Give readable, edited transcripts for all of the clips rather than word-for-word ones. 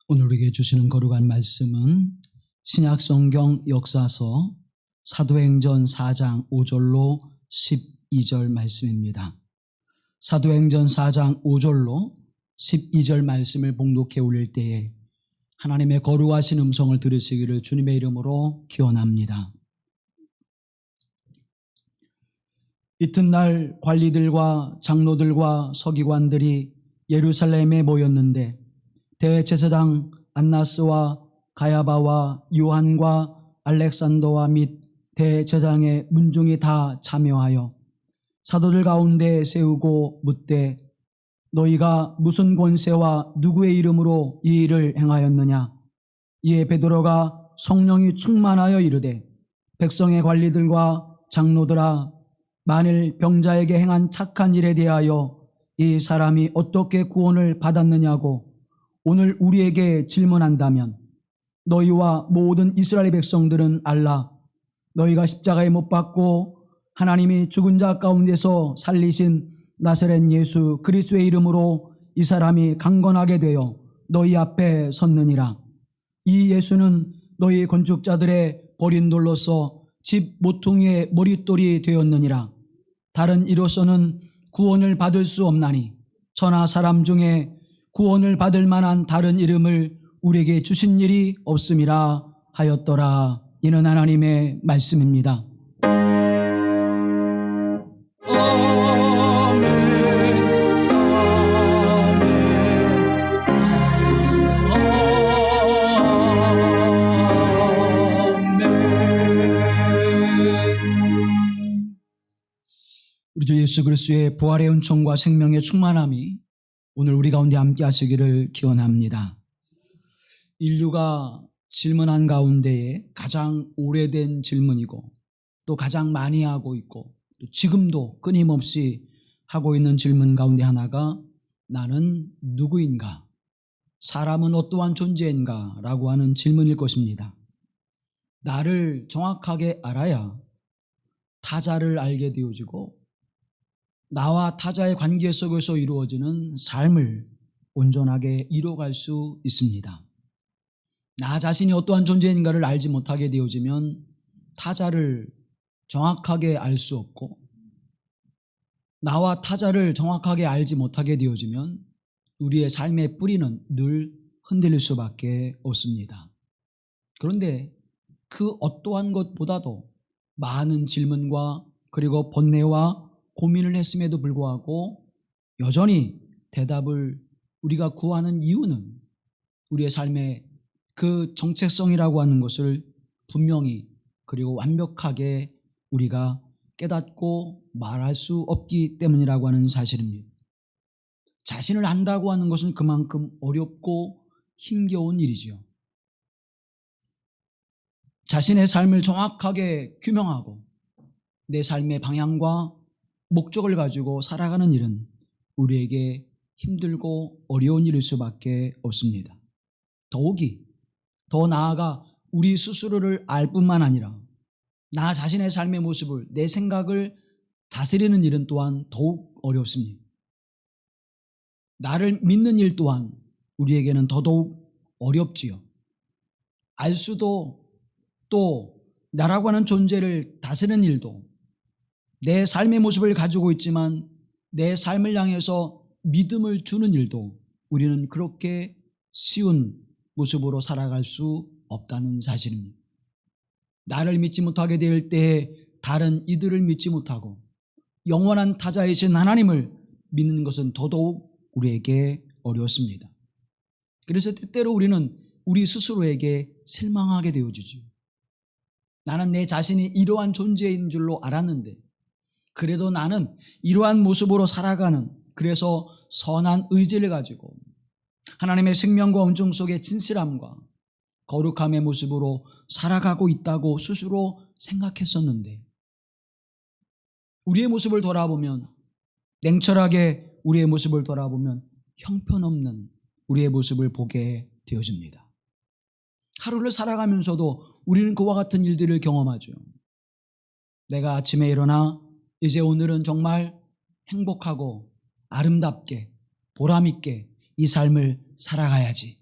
오늘 우리에게 주시는 거룩한 말씀은 신약성경 역사서 사도행전 4장 5절로 12절 말씀입니다. 사도행전 4장 5절로 12절 말씀을 봉독해 올릴 때에 하나님의 거룩하신 음성을 들으시기를 주님의 이름으로 기원합니다. 이튿날 관리들과 장로들과 서기관들이 예루살렘에 모였는데 대제사장 안나스와 가야바와 요한과 알렉산더와 및 대제사장의 문중이 다 참여하여 사도들 가운데 세우고 묻되 너희가 무슨 권세와 누구의 이름으로 이 일을 행하였느냐? 이에 베드로가 성령이 충만하여 이르되 백성의 관리들과 장로들아, 만일 병자에게 행한 착한 일에 대하여 이 사람이 어떻게 구원을 받았느냐고 오늘 우리에게 질문한다면 너희와 모든 이스라엘 백성들은 알라. 너희가 십자가에 못 박고 하나님이 죽은 자 가운데서 살리신 나사렛 예수 그리스도의 이름으로 이 사람이 강건하게 되어 너희 앞에 섰느니라. 이 예수는 너희 건축자들의 버린 돌로서 집 모퉁이의 머릿돌이 되었느니라. 다른 이로서는 구원을 받을 수 없나니 천하 사람 중에 구원을 받을 만한 다른 이름을 우리에게 주신 일이 없음이라 하였더라. 이는 하나님의 말씀입니다. 우리 주 예수 그리스도의 부활의 은총과 생명의 충만함이 오늘 우리 가운데 함께 하시기를 기원합니다. 인류가 질문한 가운데에 가장 오래된 질문이고 또 가장 많이 하고 있고 또 지금도 끊임없이 하고 있는 질문 가운데 하나가 나는 누구인가? 사람은 어떠한 존재인가? 라고 하는 질문일 것입니다. 나를 정확하게 알아야 타자를 알게 되어지고 나와 타자의 관계 속에서 이루어지는 삶을 온전하게 이뤄갈 수 있습니다. 나 자신이 어떠한 존재인가를 알지 못하게 되어지면 타자를 정확하게 알 수 없고 나와 타자를 정확하게 알지 못하게 되어지면 우리의 삶의 뿌리는 늘 흔들릴 수밖에 없습니다. 그런데 그 어떠한 것보다도 많은 질문과 그리고 번뇌와 고민을 했음에도 불구하고 여전히 대답을 우리가 구하는 이유는 우리의 삶의 그 정체성이라고 하는 것을 분명히 그리고 완벽하게 우리가 깨닫고 말할 수 없기 때문이라고 하는 사실입니다. 자신을 안다고 하는 것은 그만큼 어렵고 힘겨운 일이지요. 자신의 삶을 정확하게 규명하고 내 삶의 방향과 목적을 가지고 살아가는 일은 우리에게 힘들고 어려운 일일 수밖에 없습니다. 더욱이 더 나아가 우리 스스로를 알 뿐만 아니라 나 자신의 삶의 모습을 내 생각을 다스리는 일은 또한 더욱 어렵습니다. 나를 믿는 일 또한 우리에게는 더더욱 어렵지요. 알 수도 또 나라고 하는 존재를 다스리는 일도 내 삶의 모습을 가지고 있지만 내 삶을 향해서 믿음을 주는 일도 우리는 그렇게 쉬운 모습으로 살아갈 수 없다는 사실입니다. 나를 믿지 못하게 될 때에 다른 이들을 믿지 못하고 영원한 타자이신 하나님을 믿는 것은 더더욱 우리에게 어렵습니다. 그래서 때때로 우리는 우리 스스로에게 실망하게 되어지죠. 나는 내 자신이 이러한 존재인 줄로 알았는데 그래도 나는 이러한 모습으로 살아가는 그래서 선한 의지를 가지고 하나님의 생명과 온종 속의 진실함과 거룩함의 모습으로 살아가고 있다고 스스로 생각했었는데 우리의 모습을 돌아보면 냉철하게 우리의 모습을 돌아보면 형편없는 우리의 모습을 보게 되어집니다. 하루를 살아가면서도 우리는 그와 같은 일들을 경험하죠. 내가 아침에 일어나 이제 오늘은 정말 행복하고 아름답게 보람있게 이 삶을 살아가야지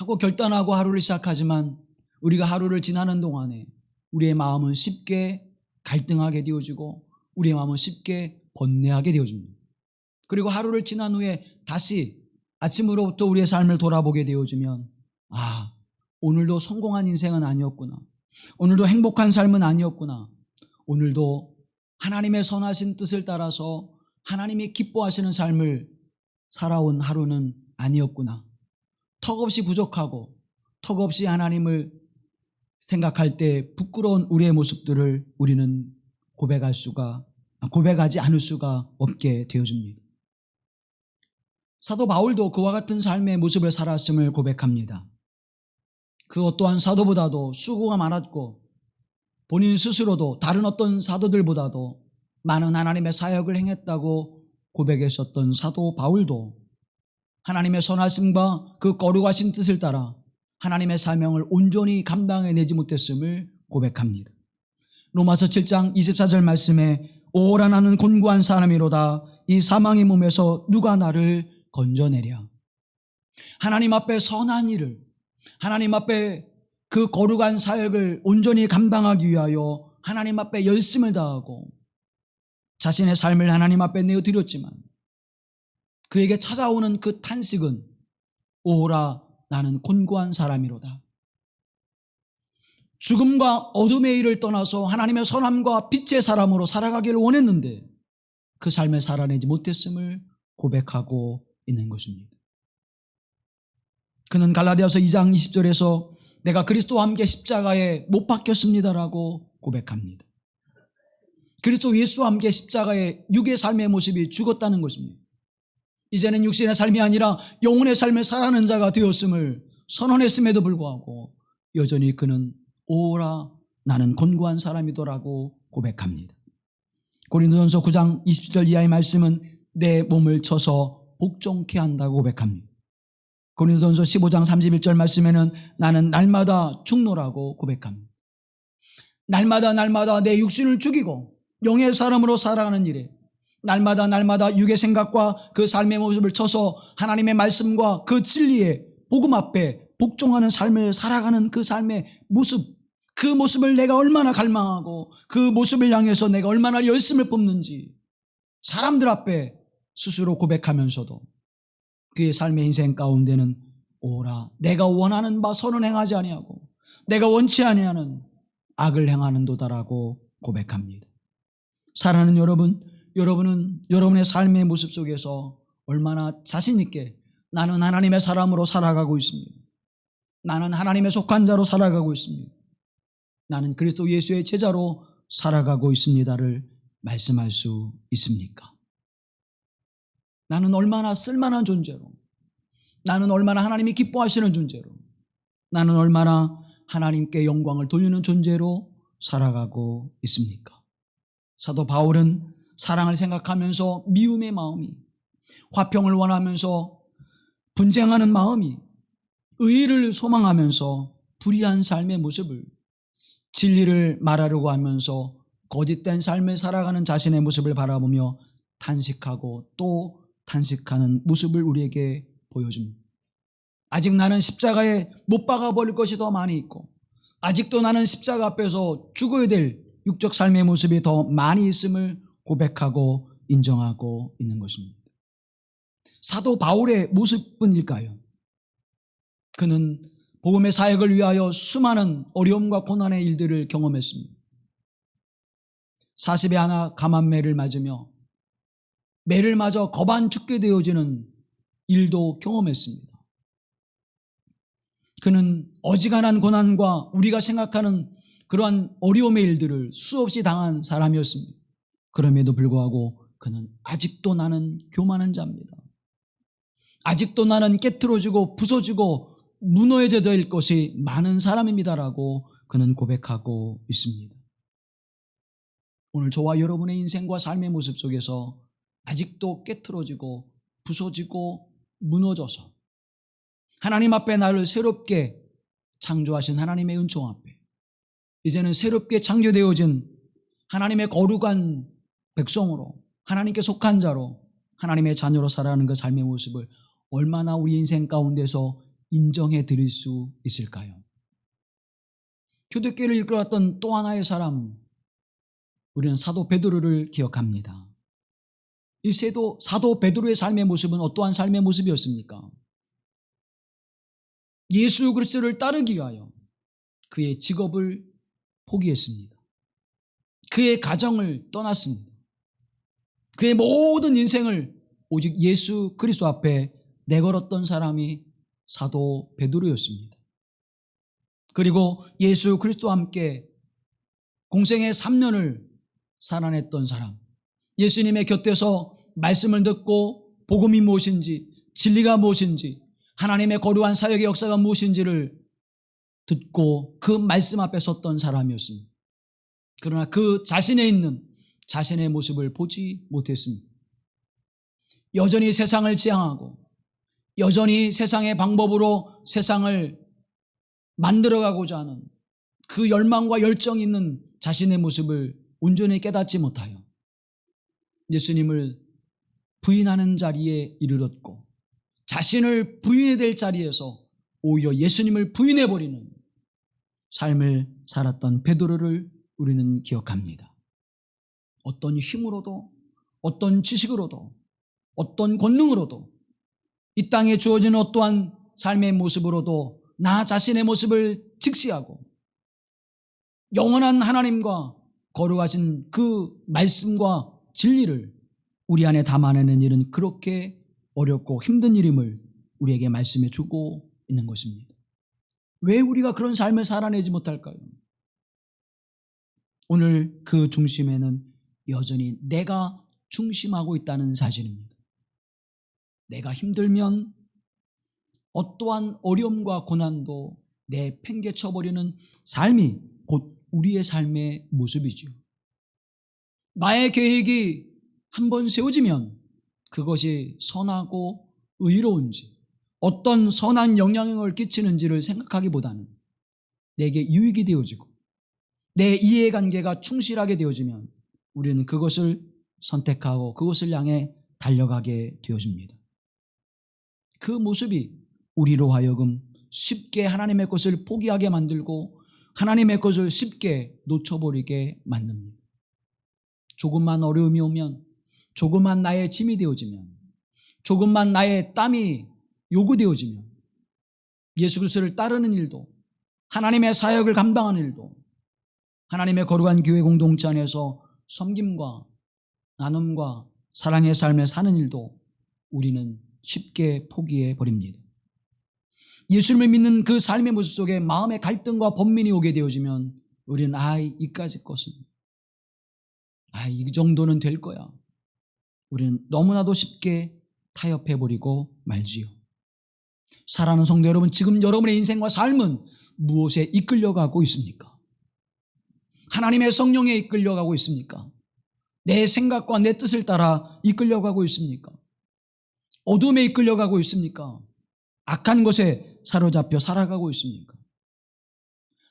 하고 결단하고 하루를 시작하지만 우리가 하루를 지나는 동안에 우리의 마음은 쉽게 갈등하게 되어지고 우리의 마음은 쉽게 번뇌하게 되어집니다. 그리고 하루를 지난 후에 다시 아침으로부터 우리의 삶을 돌아보게 되어지면 오늘도 성공한 인생은 아니었구나. 오늘도 행복한 삶은 아니었구나. 오늘도 하나님의 선하신 뜻을 따라서 하나님이 기뻐하시는 삶을 살아온 하루는 아니었구나. 턱없이 부족하고 턱없이 하나님을 생각할 때 부끄러운 우리의 모습들을 우리는 고백하지 않을 수가 없게 되어집니다. 사도 바울도 그와 같은 삶의 모습을 살았음을 고백합니다. 그것 또한 사도보다도 수고가 많았고 본인 스스로도 다른 어떤 사도들보다도 많은 하나님의 사역을 행했다고 고백했었던 사도 바울도 하나님의 선하심과 그 거룩하신 뜻을 따라 하나님의 사명을 온전히 감당해내지 못했음을 고백합니다. 로마서 7장 24절 말씀에 오라 나는 곤고한 사람이로다 이 사망의 몸에서 누가 나를 건져내랴. 하나님 앞에 선한 일을 하나님 앞에 그 거룩한 사역을 온전히 감당하기 위하여 하나님 앞에 열심을 다하고 자신의 삶을 하나님 앞에 내어드렸지만 그에게 찾아오는 그 탄식은 오라 나는 곤고한 사람이로다. 죽음과 어둠의 일을 떠나서 하나님의 선함과 빛의 사람으로 살아가기를 원했는데 그 삶을 살아내지 못했음을 고백하고 있는 것입니다. 그는 갈라디아서 2장 20절에서 내가 그리스도와 함께 십자가에 못 박혔습니다라고 고백합니다. 그리스도 예수와 함께 십자가에 육의 삶의 모습이 죽었다는 것입니다. 이제는 육신의 삶이 아니라 영혼의 삶을 살아가는 자가 되었음을 선언했음에도 불구하고 여전히 그는 오라 나는 곤고한 사람이더라고 고백합니다. 고린도전서 9장 20절 이하의 말씀은 내 몸을 쳐서 복종케 한다고 고백합니다. 고린도전서 15장 31절 말씀에는 나는 날마다 죽노라고 고백합니다. 날마다 내 육신을 죽이고 영의 사람으로 살아가는 일에 날마다 육의 생각과 그 삶의 모습을 쳐서 하나님의 말씀과 그 진리의 복음 앞에 복종하는 삶을 살아가는 그 삶의 모습, 그 모습을 내가 얼마나 갈망하고 그 모습을 향해서 내가 얼마나 열심을 뿜는지 사람들 앞에 스스로 고백하면서도 그의 삶의 인생 가운데는 오라 내가 원하는 바 선은 행하지 아니하고 내가 원치 아니하는 악을 행하는도다라고 고백합니다. 사랑하는 여러분은 여러분의 삶의 모습 속에서 얼마나 자신 있게 나는 하나님의 사람으로 살아가고 있습니다. 나는 하나님의 속한 자로 살아가고 있습니다. 나는 그리스도 예수의 제자로 살아가고 있습니다를 말씀할 수 있습니까? 나는 얼마나 쓸만한 존재로, 나는 얼마나 하나님이 기뻐하시는 존재로, 나는 얼마나 하나님께 영광을 돌리는 존재로 살아가고 있습니까? 사도 바울은 사랑을 생각하면서 미움의 마음이, 화평을 원하면서 분쟁하는 마음이, 의의를 소망하면서 불의한 삶의 모습을, 진리를 말하려고 하면서 거짓된 삶을 살아가는 자신의 모습을 바라보며 탄식하고 또 탄식하는 모습을 우리에게 보여줍니다. 아직 나는 십자가에 못 박아버릴 것이 더 많이 있고 아직도 나는 십자가 앞에서 죽어야 될 육적 삶의 모습이 더 많이 있음을 고백하고 인정하고 있는 것입니다. 사도 바울의 모습뿐일까요? 그는 복음의 사역을 위하여 수많은 어려움과 고난의 일들을 경험했습니다. 40에 하나 감한매를 맞으며 매를 맞아 거반 죽게 되어지는 일도 경험했습니다. 그는 어지간한 고난과 우리가 생각하는 그러한 어려움의 일들을 수없이 당한 사람이었습니다. 그럼에도 불구하고 그는 아직도 나는 교만한 자입니다. 아직도 나는 깨트려지고 부서지고 무너져야 될 것이 많은 사람입니다라고 그는 고백하고 있습니다. 오늘 저와 여러분의 인생과 삶의 모습 속에서 아직도 깨트려지고 부서지고 무너져서 하나님 앞에 나를 새롭게 창조하신 하나님의 은총 앞에 이제는 새롭게 창조되어진 하나님의 거룩한 백성으로 하나님께 속한 자로 하나님의 자녀로 살아가는 그 삶의 모습을 얼마나 우리 인생 가운데서 인정해 드릴 수 있을까요? 교대교회를 이끌어왔던 또 하나의 사람, 우리는 사도 베드로를 기억합니다. 이 사도 베드로의 삶의 모습은 어떠한 삶의 모습이었습니까? 예수 그리스도를 따르기 위하여 그의 직업을 포기했습니다. 그의 가정을 떠났습니다. 그의 모든 인생을 오직 예수 그리스도 앞에 내걸었던 사람이 사도 베드로였습니다. 그리고 예수 그리스도와 함께 공생의 3년을 살아냈던 사람, 예수님의 곁에서 말씀을 듣고 복음이 무엇인지, 진리가 무엇인지, 하나님의 거룩한 사역의 역사가 무엇인지를 듣고 그 말씀 앞에 섰던 사람이었습니다. 그러나 그 자신에 있는 자신의 모습을 보지 못했습니다. 여전히 세상을 지향하고 여전히 세상의 방법으로 세상을 만들어가고자 하는 그 열망과 열정이 있는 자신의 모습을 온전히 깨닫지 못하여 예수님을 부인하는 자리에 이르렀고 자신을 부인해야 될 자리에서 오히려 예수님을 부인해버리는 삶을 살았던 베드로를 우리는 기억합니다. 어떤 힘으로도 어떤 지식으로도 어떤 권능으로도 이 땅에 주어지는 어떠한 삶의 모습으로도 나 자신의 모습을 직시하고 영원한 하나님과 거룩하신 그 말씀과 진리를 우리 안에 담아내는 일은 그렇게 어렵고 힘든 일임을 우리에게 말씀해 주고 있는 것입니다. 왜 우리가 그런 삶을 살아내지 못할까요? 오늘 그 중심에는 여전히 내가 중심하고 있다는 사실입니다. 내가 힘들면 어떠한 어려움과 고난도 내팽개쳐버리는 삶이 곧 우리의 삶의 모습이죠. 나의 계획이 한번 세워지면 그것이 선하고 의로운지 어떤 선한 영향을 끼치는지를 생각하기보다는 내게 유익이 되어지고 내 이해관계가 충실하게 되어지면 우리는 그것을 선택하고 그것을 향해 달려가게 되어집니다. 그 모습이 우리로 하여금 쉽게 하나님의 것을 포기하게 만들고 하나님의 것을 쉽게 놓쳐버리게 만듭니다. 조금만 어려움이 오면, 조금만 나의 짐이 되어지면, 조금만 나의 땀이 요구되어지면 예수 그리스도를 따르는 일도, 하나님의 사역을 감당하는 일도, 하나님의 거룩한 교회 공동체 안에서 섬김과 나눔과 사랑의 삶을 사는 일도 우리는 쉽게 포기해 버립니다. 예수님을 믿는 그 삶의 모습 속에 마음의 갈등과 번민이 오게 되어지면 우리는 이까지 것은 이 정도는 될 거야. 우리는 너무나도 쉽게 타협해 버리고 말지요. 사랑하는 성도 여러분, 지금 여러분의 인생과 삶은 무엇에 이끌려가고 있습니까? 하나님의 성령에 이끌려가고 있습니까? 내 생각과 내 뜻을 따라 이끌려가고 있습니까? 어둠에 이끌려가고 있습니까? 악한 것에 사로잡혀 살아가고 있습니까?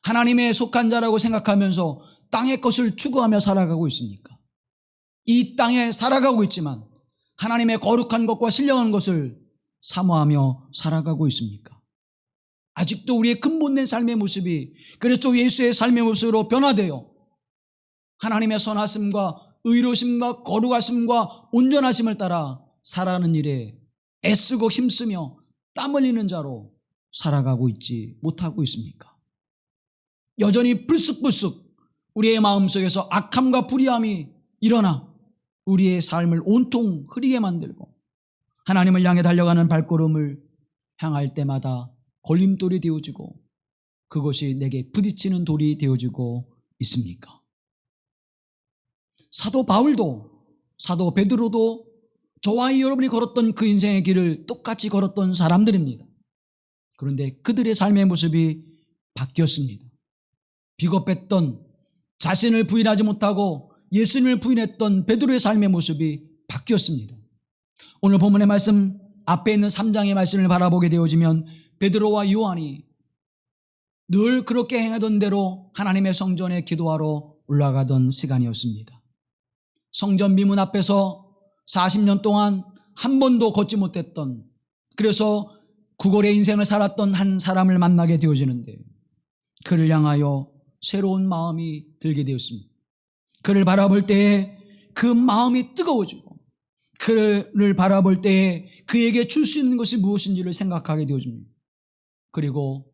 하나님의 속한 자라고 생각하면서 땅의 것을 추구하며 살아가고 있습니까? 이 땅에 살아가고 있지만 하나님의 거룩한 것과 신령한 것을 사모하며 살아가고 있습니까? 아직도 우리의 근본된 삶의 모습이 그리스도 예수의 삶의 모습으로 변화되어 하나님의 선하심과 의로심과 거룩하심과 온전하심을 따라 살아가는 일에 애쓰고 힘쓰며 땀 흘리는 자로 살아가고 있지 못하고 있습니까? 여전히 불쑥불쑥 우리의 마음속에서 악함과 불의함이 일어나 우리의 삶을 온통 흐리게 만들고 하나님을 향해 달려가는 발걸음을 향할 때마다 걸림돌이 되어지고 그것이 내게 부딪히는 돌이 되어지고 있습니까? 사도 바울도 사도 베드로도 저와 여러분이 걸었던 그 인생의 길을 똑같이 걸었던 사람들입니다. 그런데 그들의 삶의 모습이 바뀌었습니다. 비겁했던 자신을 부인하지 못하고 예수님을 부인했던 베드로의 삶의 모습이 바뀌었습니다. 오늘 본문의 말씀 앞에 있는 3장의 말씀을 바라보게 되어지면 베드로와 요한이 늘 그렇게 행하던 대로 하나님의 성전에 기도하러 올라가던 시간이었습니다. 성전 미문 앞에서 40년 동안 한 번도 걷지 못했던, 그래서 구걸의 인생을 살았던 한 사람을 만나게 되어지는데 그를 향하여 새로운 마음이 들게 되었습니다. 그를 바라볼 때에 그 마음이 뜨거워지고 그를 바라볼 때에 그에게 줄 수 있는 것이 무엇인지를 생각하게 되어집니다. 그리고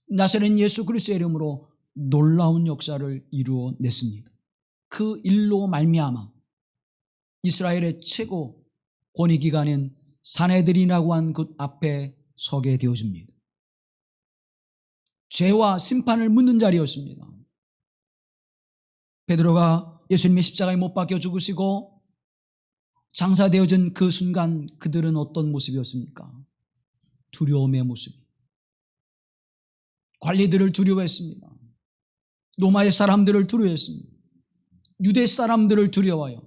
나사렛 예수 그리스도의 이름으로 놀라운 역사를 이루어냈습니다. 그 일로 말미암아 이스라엘의 최고 권위기관인 산헤드린이라고 한 그 앞에 서게 되어집니다. 죄와 심판을 묻는 자리였습니다. 베드로가 예수님의 십자가에 못 박혀 죽으시고 장사되어진 그 순간 그들은 어떤 모습이었습니까? 두려움의 모습. 관리들을 두려워했습니다. 로마의 사람들을 두려워했습니다. 유대 사람들을 두려워하여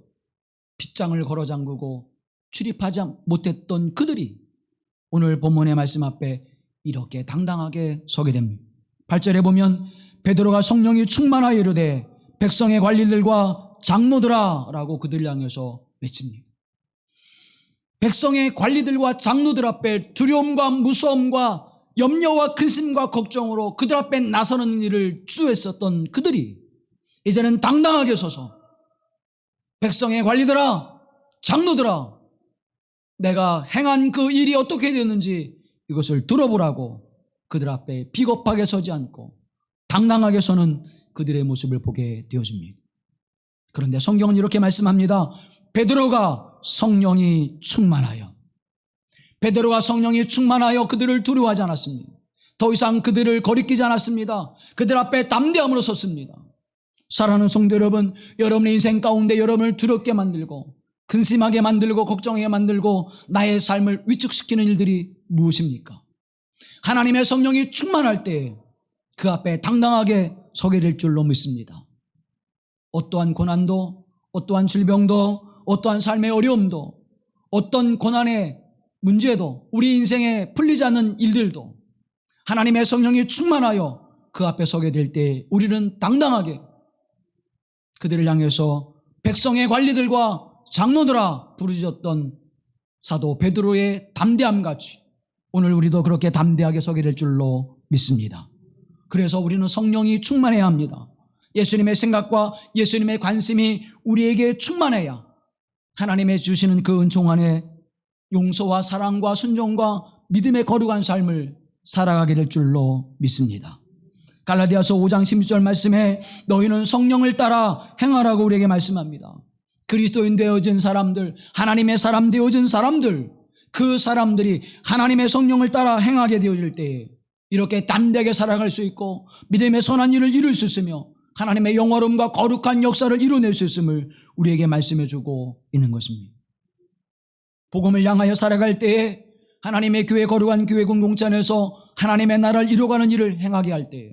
빗장을 걸어 잠그고 출입하지 못했던 그들이 오늘 본문의 말씀 앞에 이렇게 당당하게 서게 됩니다. 8절에 보면 베드로가 성령이 충만하여 이르되 백성의 관리들과 장로들아 라고 그들 향해서 외칩니다. 백성의 관리들과 장로들 앞에 두려움과 무서움과 염려와 근심과 걱정으로 그들 앞에 나서는 일을 주도했었던 그들이 이제는 당당하게 서서 백성의 관리들아 장로들아 내가 행한 그 일이 어떻게 되었는지 이것을 들어보라고 그들 앞에 비겁하게 서지 않고 당당하게 서는 그들의 모습을 보게 되어집니다. 그런데 성경은 이렇게 말씀합니다. 베드로가 성령이 충만하여 그들을 두려워하지 않았습니다. 더 이상 그들을 거리끼지 않았습니다. 그들 앞에 담대함으로 섰습니다. 사랑하는 성도 여러분, 여러분의 인생 가운데 여러분을 두렵게 만들고 근심하게 만들고 걱정하게 만들고 나의 삶을 위축시키는 일들이 무엇입니까? 하나님의 성령이 충만할 때 그 앞에 당당하게 서게 될 줄로 믿습니다. 어떠한 고난도, 어떠한 질병도, 어떠한 삶의 어려움도, 어떤 고난의 문제도, 우리 인생에 풀리지 않는 일들도 하나님의 성령이 충만하여 그 앞에 서게 될 때 우리는 당당하게 그들을 향해서 백성의 관리들과 장로들아 부르짖었던 사도 베드로의 담대함같이 오늘 우리도 그렇게 담대하게 서게 될 줄로 믿습니다. 그래서 우리는 성령이 충만해야 합니다. 예수님의 생각과 예수님의 관심이 우리에게 충만해야 하나님의 주시는 그 은총 안에 용서와 사랑과 순종과 믿음의 거룩한 삶을 살아가게 될 줄로 믿습니다. 갈라디아서 5장 16절 말씀에 너희는 성령을 따라 행하라고 우리에게 말씀합니다. 그리스도인 되어진 사람들, 하나님의 사람 되어진 사람들, 그 사람들이 하나님의 성령을 따라 행하게 되어질 때에 이렇게 담대하게 살아갈 수 있고 믿음의 선한 일을 이룰 수 있으며 하나님의 영화로움과 거룩한 역사를 이루어낼 수 있음을 우리에게 말씀해 주고 있는 것입니다. 복음을 향하여 살아갈 때에 하나님의 교회 거룩한 교회 공동체 안에서 하나님의 나라를 이루어가는 일을 행하게 할 때에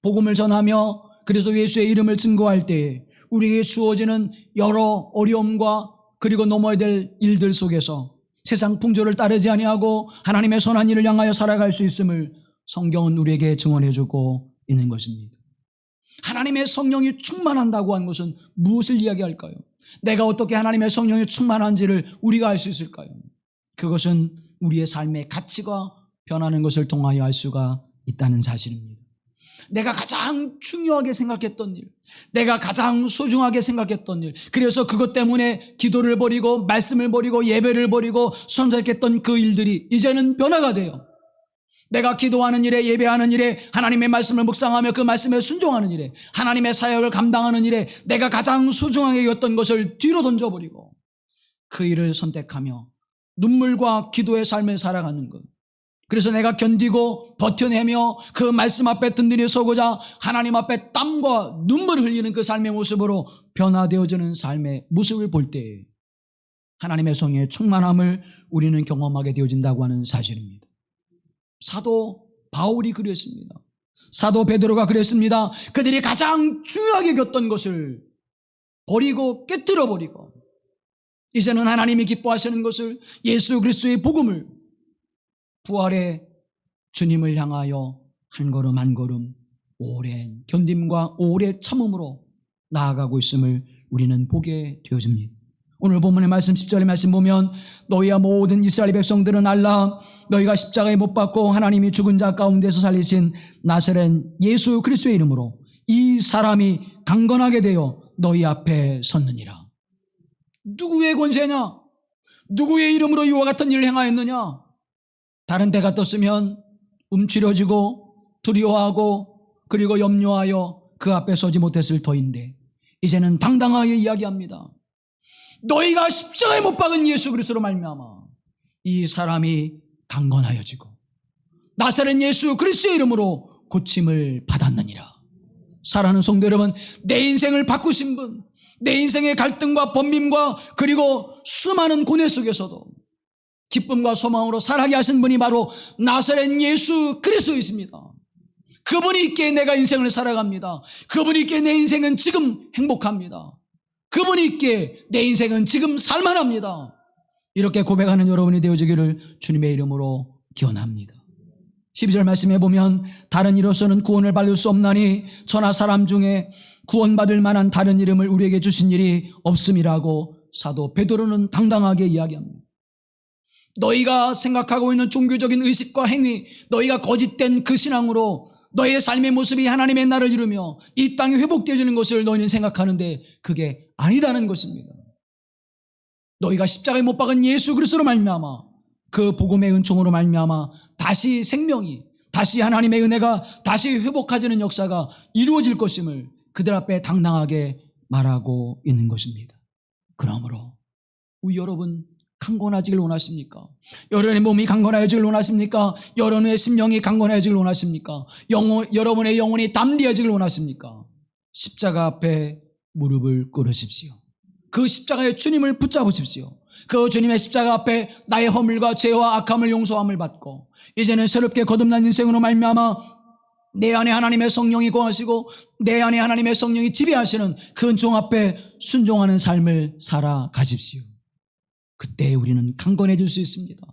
복음을 전하며 그래서 예수의 이름을 증거할 때에 우리에게 주어지는 여러 어려움과 그리고 넘어야 될 일들 속에서 세상 풍조를 따르지 아니하고 하나님의 선한 일을 향하여 살아갈 수 있음을 성경은 우리에게 증언해 주고 있는 것입니다. 하나님의 성령이 충만한다고 한 것은 무엇을 이야기할까요? 내가 어떻게 하나님의 성령이 충만한지를 우리가 알 수 있을까요? 그것은 우리의 삶의 가치가 변하는 것을 통하여 알 수가 있다는 사실입니다. 내가 가장 중요하게 생각했던 일, 내가 가장 소중하게 생각했던 일, 그래서 그것 때문에 기도를 버리고 말씀을 버리고 예배를 버리고 선택했던 그 일들이 이제는 변화가 돼요. 내가 기도하는 일에, 예배하는 일에, 하나님의 말씀을 묵상하며 그 말씀에 순종하는 일에, 하나님의 사역을 감당하는 일에 내가 가장 소중하게 여겼던 것을 뒤로 던져버리고 그 일을 선택하며 눈물과 기도의 삶을 살아가는 것. 그래서 내가 견디고 버텨내며 그 말씀 앞에 든든히 서고자 하나님 앞에 땀과 눈물을 흘리는 그 삶의 모습으로 변화되어지는 삶의 모습을 볼 때 하나님의 성령의 충만함을 우리는 경험하게 되어진다고 하는 사실입니다. 사도 바울이 그랬습니다. 사도 베드로가 그랬습니다. 그들이 가장 중요하게 겼던 것을 버리고 깨뜨려 버리고 이제는 하나님이 기뻐하시는 것을 예수 그리스도의 복음을 부활의 주님을 향하여 한 걸음 한 걸음 오랜 견딤과 오래 참음으로 나아가고 있음을 우리는 보게 되어집니다. 오늘 본문의 말씀 10절의 말씀 보면 너희와 모든 이스라엘 백성들은 알라 너희가 십자가에 못 박고 하나님이 죽은 자 가운데서 살리신 나사렛 예수 그리스도의 이름으로 이 사람이 강건하게 되어 너희 앞에 섰느니라. 누구의 권세냐? 누구의 이름으로 이와 같은 일을 행하였느냐? 다른 때 같았으면 움츠려지고 두려워하고 그리고 염려하여 그 앞에 서지 못했을 터인데 이제는 당당하게 이야기합니다. 너희가 십자가에 못 박은 예수 그리스도로 말미암아 이 사람이 강건하여지고 나사렛 예수 그리스도의 이름으로 고침을 받았느니라. 사랑하는 성도 여러분, 내 인생을 바꾸신 분, 내 인생의 갈등과 번민과 그리고 수많은 고뇌 속에서도 기쁨과 소망으로 살아가게 하신 분이 바로 나사렛 예수 그리스도이십니다. 그분이 있기에 내가 인생을 살아갑니다. 그분이 있기에 내 인생은 지금 행복합니다. 그분이 있기에 내 인생은 지금 살만합니다. 이렇게 고백하는 여러분이 되어지기를 주님의 이름으로 기원합니다. 12절 말씀해 보면 다른 이로서는 구원을 받을 수 없나니 저나 사람 중에 구원받을 만한 다른 이름을 우리에게 주신 일이 없음이라고 사도 베드로는 당당하게 이야기합니다. 너희가 생각하고 있는 종교적인 의식과 행위, 너희가 거짓된 그 신앙으로 너희의 삶의 모습이 하나님의 나라를 이루며 이 땅이 회복되어지는 것을 너희는 생각하는데 그게 아니다는 것입니다. 너희가 십자가에 못 박은 예수 그리스도로 말미암아 그 복음의 은총으로 말미암아 다시 생명이, 다시 하나님의 은혜가 다시 회복하지는 역사가 이루어질 것임을 그들 앞에 당당하게 말하고 있는 것입니다. 그러므로 우리 여러분 강건하지길 원하십니까? 여러분의 몸이 강건하여지길 원하십니까? 여러분의 심령이 강건하여지길 원하십니까? 여러분의 영혼이 담대해지길 원하십니까? 십자가 앞에 무릎을 꿇으십시오. 그 십자가의 주님을 붙잡으십시오. 그 주님의 십자가 앞에 나의 허물과 죄와 악함을 용서함을 받고 이제는 새롭게 거듭난 인생으로 말미암아 내 안에 하나님의 성령이 거하시고 내 안에 하나님의 성령이 지배하시는 그 은총 앞에 순종하는 삶을 살아가십시오. 그때 우리는 강건해질 수 있습니다.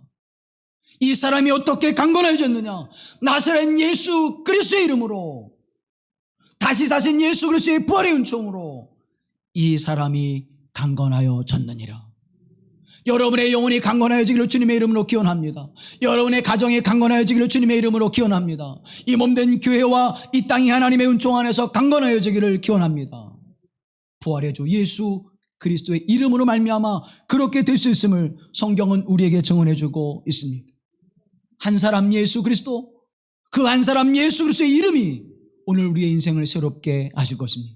이 사람이 어떻게 강건해졌느냐? 나사렛 예수 그리스도의 이름으로 다시 사신 예수 그리스도의 부활의 은총으로 이 사람이 강건하여졌느니라. 여러분의 영혼이 강건하여지기를 주님의 이름으로 기원합니다. 여러분의 가정이 강건하여지기를 주님의 이름으로 기원합니다. 이 몸된 교회와 이 땅이 하나님의 은총 안에서 강건하여지기를 기원합니다. 부활의 주 예수 그리스도의 이름으로 말미암아 그렇게 될 수 있음을 성경은 우리에게 증언해 주고 있습니다. 한 사람 예수 그리스도, 그 한 사람 예수 그리스도의 이름이 오늘 우리의 인생을 새롭게 하실 것입니다.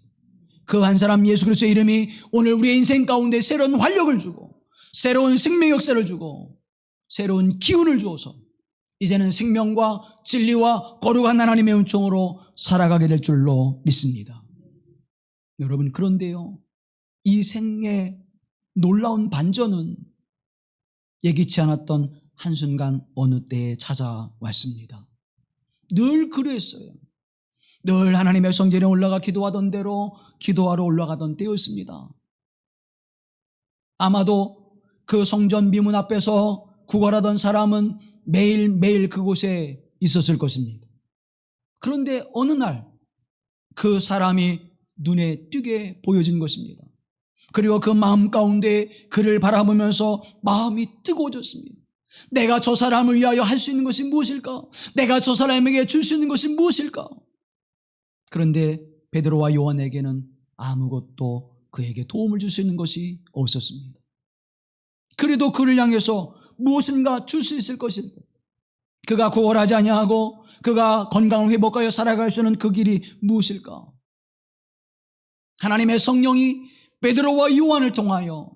그 한 사람 예수 그리스도의 이름이 오늘 우리의 인생 가운데 새로운 활력을 주고 새로운 생명 역사를 주고 새로운 기운을 주어서 이제는 생명과 진리와 거룩한 하나님의 은총으로 살아가게 될 줄로 믿습니다. 여러분, 그런데요, 이 생의 놀라운 반전은 예기치 않았던 한순간 어느 때에 찾아왔습니다. 늘 그랬어요. 늘 하나님의 성전에 올라가 기도하던 대로 기도하러 올라가던 때였습니다. 아마도 그 성전 미문 앞에서 구걸하던 사람은 매일매일 그곳에 있었을 것입니다. 그런데 어느 날 그 사람이 눈에 띄게 보여진 것입니다. 그리고 그 마음 가운데 그를 바라보면서 마음이 뜨거워졌습니다. 내가 저 사람을 위하여 할 수 있는 것이 무엇일까? 내가 저 사람에게 줄 수 있는 것이 무엇일까? 그런데 베드로와 요한에게는 아무것도 그에게 도움을 줄 수 있는 것이 없었습니다. 그래도 그를 향해서 무엇인가 줄 수 있을 것인데 그가 구원하지 아니하고 그가 건강을 회복하여 살아갈 수 있는 그 길이 무엇일까? 하나님의 성령이 베드로와 요한을 통하여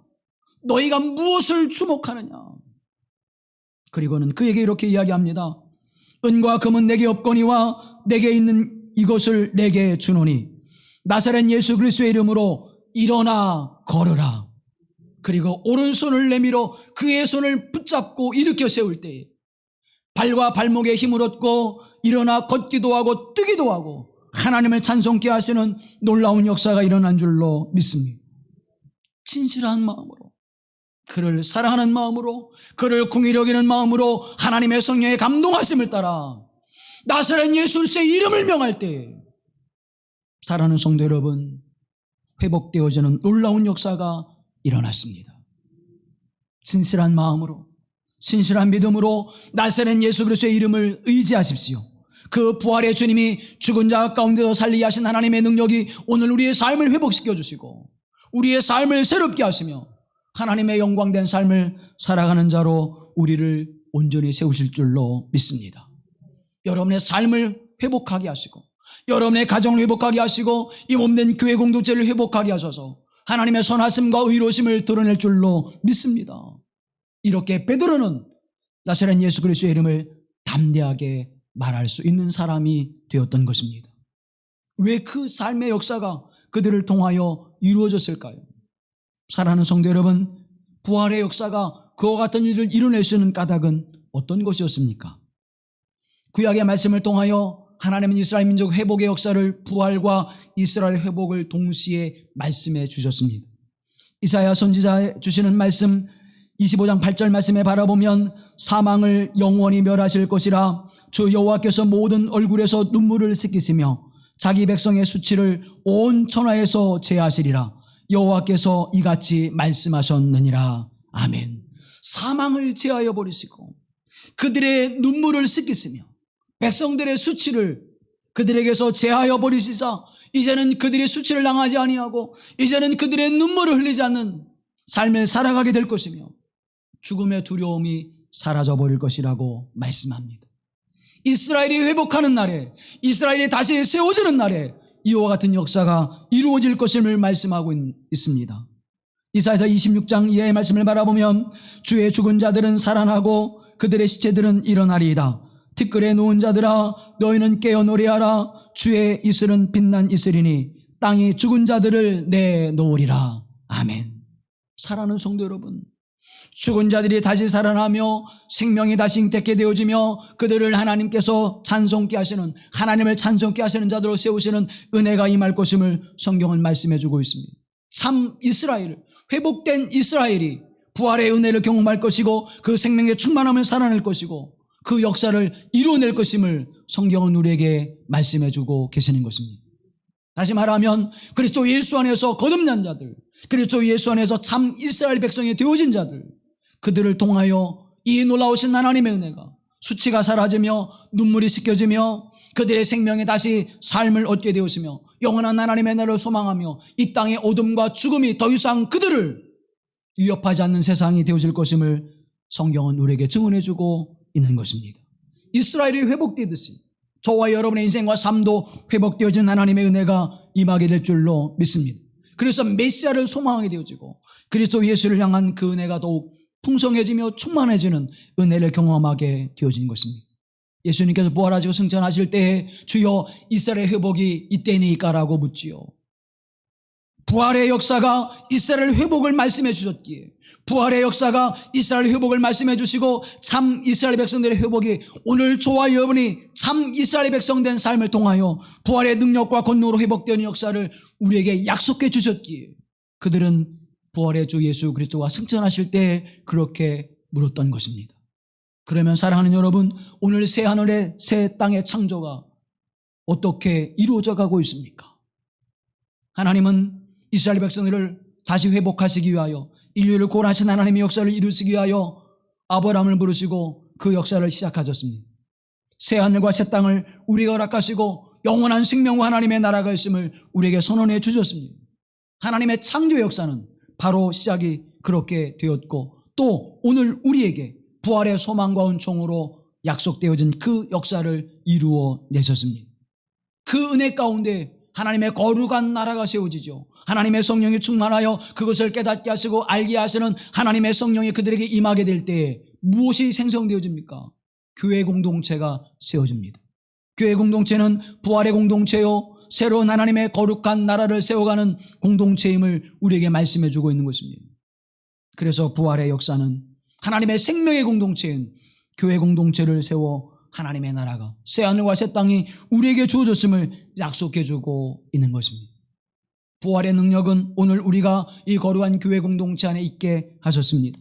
너희가 무엇을 주목하느냐? 그리고는 그에게 이렇게 이야기합니다. 은과 금은 내게 없거니와 내게 있는 이것을 내게 주노니 나사렛 예수 그리스도의 이름으로 일어나 걸으라. 그리고 오른손을 내밀어 그의 손을 붙잡고 일으켜 세울 때에 발과 발목에 힘을 얻고 일어나 걷기도 하고 뛰기도 하고 하나님을 찬송케 하시는 놀라운 역사가 일어난 줄로 믿습니다. 진실한 마음으로, 그를 사랑하는 마음으로, 그를 긍휼히 여기는 마음으로 하나님의 성령의 감동하심을 따라 나사렛 예수의 이름을 명할 때 사랑하는 성도 여러분, 회복되어지는 놀라운 역사가 일어났습니다. 진실한 마음으로, 신실한 믿음으로 나사렛 예수 그리스도의 이름을 의지하십시오. 그 부활의 주님이 죽은 자 가운데서 살리게 하신 하나님의 능력이 오늘 우리의 삶을 회복시켜 주시고 우리의 삶을 새롭게 하시며 하나님의 영광된 삶을 살아가는 자로 우리를 온전히 세우실 줄로 믿습니다. 여러분의 삶을 회복하게 하시고 여러분의 가정을 회복하게 하시고 이 몸된 교회 공동체를 회복하게 하셔서 하나님의 선하심과 의로우심을 드러낼 줄로 믿습니다. 이렇게 베드로는 나사렛 예수 그리스도의 이름을 담대하게 말할 수 있는 사람이 되었던 것입니다. 왜 그 삶의 역사가 그들을 통하여 이루어졌을까요? 사랑하는 성도 여러분, 부활의 역사가 그와 같은 일을 이뤄낼 수 있는 까닭은 어떤 것이었습니까? 구약의 말씀을 통하여 하나님은 이스라엘 민족 회복의 역사를 부활과 이스라엘 회복을 동시에 말씀해 주셨습니다. 이사야 선지자 주시는 말씀 25장 8절 말씀에 바라보면 사망을 영원히 멸하실 것이라 주 여호와께서 모든 얼굴에서 눈물을 씻기시며 자기 백성의 수치를 온 천하에서 제하시리라. 여호와께서 이같이 말씀하셨느니라. 아멘. 사망을 제하여 버리시고 그들의 눈물을 씻기시며 백성들의 수치를 그들에게서 제하여 버리시사 이제는 그들의 수치를 당하지 아니하고 이제는 그들의 눈물을 흘리지 않는 삶을 살아가게 될 것이며 죽음의 두려움이 사라져 버릴 것이라고 말씀합니다. 이스라엘이 회복하는 날에, 이스라엘이 다시 세워지는 날에 이와 같은 역사가 이루어질 것임을 말씀하고 있습니다. 이사야서 26장 이하의 말씀을 바라보면 주의 죽은 자들은 살아나고 그들의 시체들은 일어나리이다. 티끌에 누운 자들아 너희는 깨어 노래하라. 주의 이슬은 빛난 이슬이니 땅이 죽은 자들을 내놓으리라. 아멘. 사랑하는 성도 여러분, 죽은 자들이 다시 살아나며 생명이 다시 잉태케 되어지며 그들을 하나님께서 찬송케 하시는, 하나님을 찬송케 하시는 자들로 세우시는 은혜가 임할 것임을 성경은 말씀해 주고 있습니다. 참 이스라엘, 회복된 이스라엘이 부활의 은혜를 경험할 것이고 그 생명의 충만함을 살아낼 것이고 그 역사를 이루어낼 것임을 성경은 우리에게 말씀해 주고 계시는 것입니다. 다시 말하면 그리스도 예수 안에서 거듭난 자들, 그리스도 예수 안에서 참 이스라엘 백성이 되어진 자들, 그들을 통하여 이 놀라우신 하나님의 은혜가 수치가 사라지며 눈물이 씻겨지며 그들의 생명에 다시 삶을 얻게 되었으며 영원한 하나님의 나라를 소망하며 이 땅의 어둠과 죽음이 더 이상 그들을 위협하지 않는 세상이 되어질 것임을 성경은 우리에게 증언해 주고 있는 것입니다. 이스라엘이 회복되듯이 저와 여러분의 인생과 삶도 회복되어진 하나님의 은혜가 임하게 될 줄로 믿습니다. 그래서 메시아를 소망하게 되어지고 그리스도 예수를 향한 그 은혜가 더욱 풍성해지며 충만해지는 은혜를 경험하게 되어진 것입니다. 예수님께서 부활하시고 승천하실 때에 주여 이스라엘 회복이 이때니까라고 묻지요. 부활의 역사가 이스라엘 회복을 말씀해 주셨기에 부활의 역사가 이스라엘 회복을 말씀해 주시고 참 이스라엘 백성들의 회복이 오늘 저와 여러분이 참 이스라엘 백성 된 삶을 통하여 부활의 능력과 권능으로 회복되는 역사를 우리에게 약속해 주셨기에 그들은 부활의 주 예수 그리스도가 승천하실 때 그렇게 물었던 것입니다. 그러면 사랑하는 여러분, 오늘 새 하늘의 새 땅의 창조가 어떻게 이루어져 가고 있습니까? 하나님은 이스라엘 백성들을 다시 회복하시기 위하여 인류를 구원하신 하나님의 역사를 이루시기 위하여 아브라함을 부르시고 그 역사를 시작하셨습니다. 새 하늘과 새 땅을 우리가 허락하시고 영원한 생명과 하나님의 나라가 있음을 우리에게 선언해 주셨습니다. 하나님의 창조의 역사는 바로 시작이 그렇게 되었고 또 오늘 우리에게 부활의 소망과 은총으로 약속되어진 그 역사를 이루어 내셨습니다. 그 은혜 가운데 하나님의 거룩한 나라가 세워지죠. 하나님의 성령이 충만하여 그것을 깨닫게 하시고 알게 하시는 하나님의 성령이 그들에게 임하게 될 때에 무엇이 생성되어집니까? 교회 공동체가 세워집니다. 교회 공동체는 부활의 공동체요 새로운 하나님의 거룩한 나라를 세워가는 공동체임을 우리에게 말씀해 주고 있는 것입니다. 그래서 부활의 역사는 하나님의 생명의 공동체인 교회 공동체를 세워 하나님의 나라가 새 하늘과 새 땅이 우리에게 주어졌음을 약속해 주고 있는 것입니다. 부활의 능력은 오늘 우리가 이 거룩한 교회 공동체 안에 있게 하셨습니다.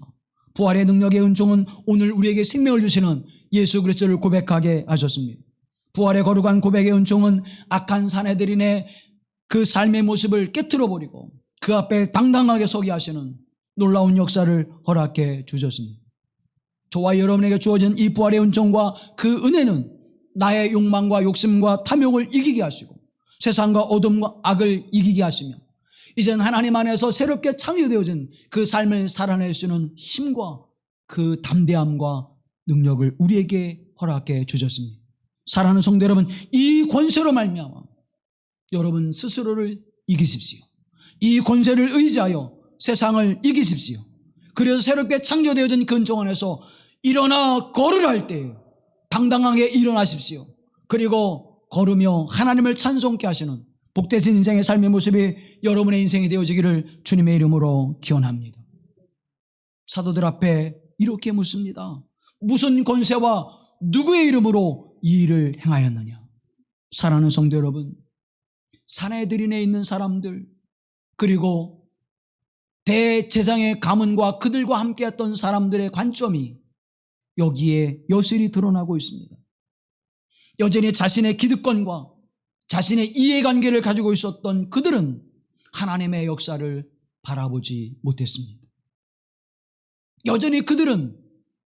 부활의 능력의 은총은 오늘 우리에게 생명을 주시는 예수 그리스도를 고백하게 하셨습니다. 부활의 거룩한 고백의 은총은 악한 사내들인의 그 삶의 모습을 깨트려 버리고 그 앞에 당당하게 서게 하시는 놀라운 역사를 허락해 주셨습니다. 저와 여러분에게 주어진 이 부활의 은총과 그 은혜는 나의 욕망과 욕심과 탐욕을 이기게 하시고 세상과 어둠과 악을 이기게 하시며 이제는 하나님 안에서 새롭게 창조되어진 그 삶을 살아낼 수 있는 힘과 그 담대함과 능력을 우리에게 허락해 주셨습니다. 사랑하는 성도 여러분, 이 권세로 말미암아 여러분 스스로를 이기십시오. 이 권세를 의지하여 세상을 이기십시오. 그래서 새롭게 창조되어진 그 은총 안에서 일어나 걸으라 할 때 당당하게 일어나십시오. 그리고 걸으며 하나님을 찬송케 하시는 복되신 인생의 삶의 모습이 여러분의 인생이 되어지기를 주님의 이름으로 기원합니다. 사도들 앞에 이렇게 묻습니다. 무슨 권세와 누구의 이름으로 이 일을 행하였느냐? 사랑하는 성도 여러분, 사내들인에 있는 사람들 그리고 대제사장의 가문과 그들과 함께했던 사람들의 관점이 여기에 여실히 드러나고 있습니다. 여전히 자신의 기득권과 자신의 이해관계를 가지고 있었던 그들은 하나님의 역사를 바라보지 못했습니다. 여전히 그들은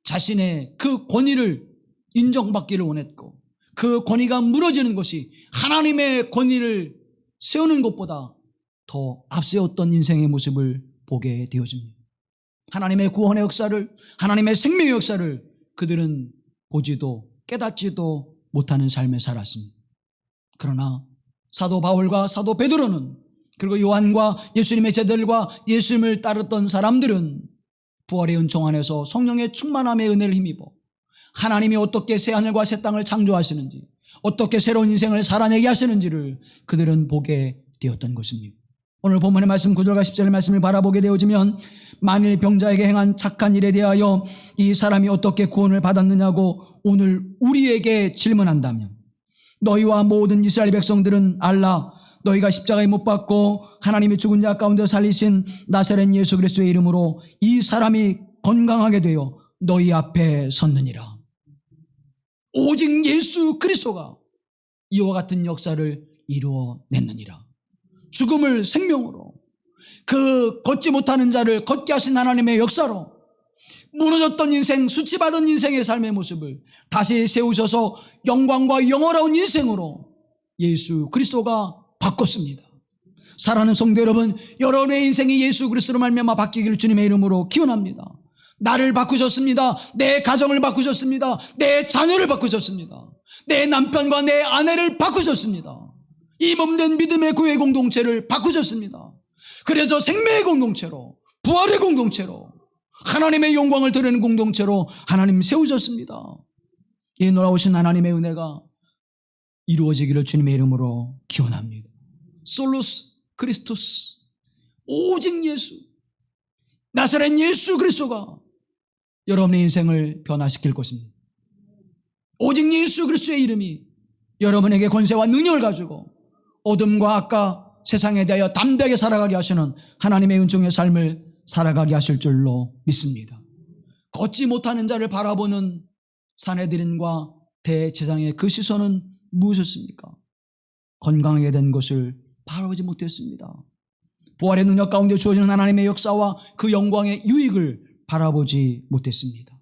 자신의 그 권위를 인정받기를 원했고 그 권위가 무너지는 것이 하나님의 권위를 세우는 것보다 더 앞세웠던 인생의 모습을 보게 되어집니다. 하나님의 구원의 역사를, 하나님의 생명의 역사를 그들은 보지도 깨닫지도 못하는 삶을 살았습니다. 그러나 사도 바울과 사도 베드로는 그리고 요한과 예수님의 제자들과 예수님을 따랐던 사람들은 부활의 은총 안에서 성령의 충만함의 은혜를 힘입어 하나님이 어떻게 새하늘과 새 땅을 창조하시는지 어떻게 새로운 인생을 살아내게 하시는지를 그들은 보게 되었던 것입니다. 오늘 본문의 말씀 9절과 10절의 말씀을 바라보게 되어지면 만일 병자에게 행한 착한 일에 대하여 이 사람이 어떻게 구원을 받았느냐고 오늘 우리에게 질문한다면 너희와 모든 이스라엘 백성들은 알라. 너희가 십자가에 못 박고 하나님이 죽은 자 가운데 살리신 나사렛 예수 그리스도의 이름으로 이 사람이 건강하게 되어 너희 앞에 섰느니라. 오직 예수 그리스도가 이와 같은 역사를 이루어냈느니라. 죽음을 생명으로, 그 걷지 못하는 자를 걷게 하신 하나님의 역사로 무너졌던 인생, 수치받은 인생의 삶의 모습을 다시 세우셔서 영광과 영원한 인생으로 예수 그리스도가 바꿨습니다. 사랑하는 성도 여러분, 여러분의 인생이 예수 그리스도로 말미암아 바뀌기를 주님의 이름으로 기원합니다. 나를 바꾸셨습니다. 내 가정을 바꾸셨습니다. 내 자녀를 바꾸셨습니다. 내 남편과 내 아내를 바꾸셨습니다. 이 몸된 믿음의 교회 공동체를 바꾸셨습니다. 그래서 생명의 공동체로, 부활의 공동체로, 하나님의 영광을 드리는 공동체로 하나님 세우셨습니다. 이 놀라우신 하나님의 은혜가 이루어지기를 주님의 이름으로 기원합니다. 솔로스 크리스토스, 오직 예수, 나사렛 예수 그리스도가 여러분의 인생을 변화시킬 것입니다. 오직 예수 그리스도의 이름이 여러분에게 권세와 능력을 가지고 어둠과 악과 세상에 대하여 담대하게 살아가게 하시는 하나님의 은총의 삶을 살아가게 하실 줄로 믿습니다. 걷지 못하는 자를 바라보는 사내들인과 대제사장의 그 시선은 무엇이었습니까? 건강하게 된 것을 바라보지 못했습니다. 부활의 능력 가운데 주어지는 하나님의 역사와 그 영광의 유익을 바라보지 못했습니다.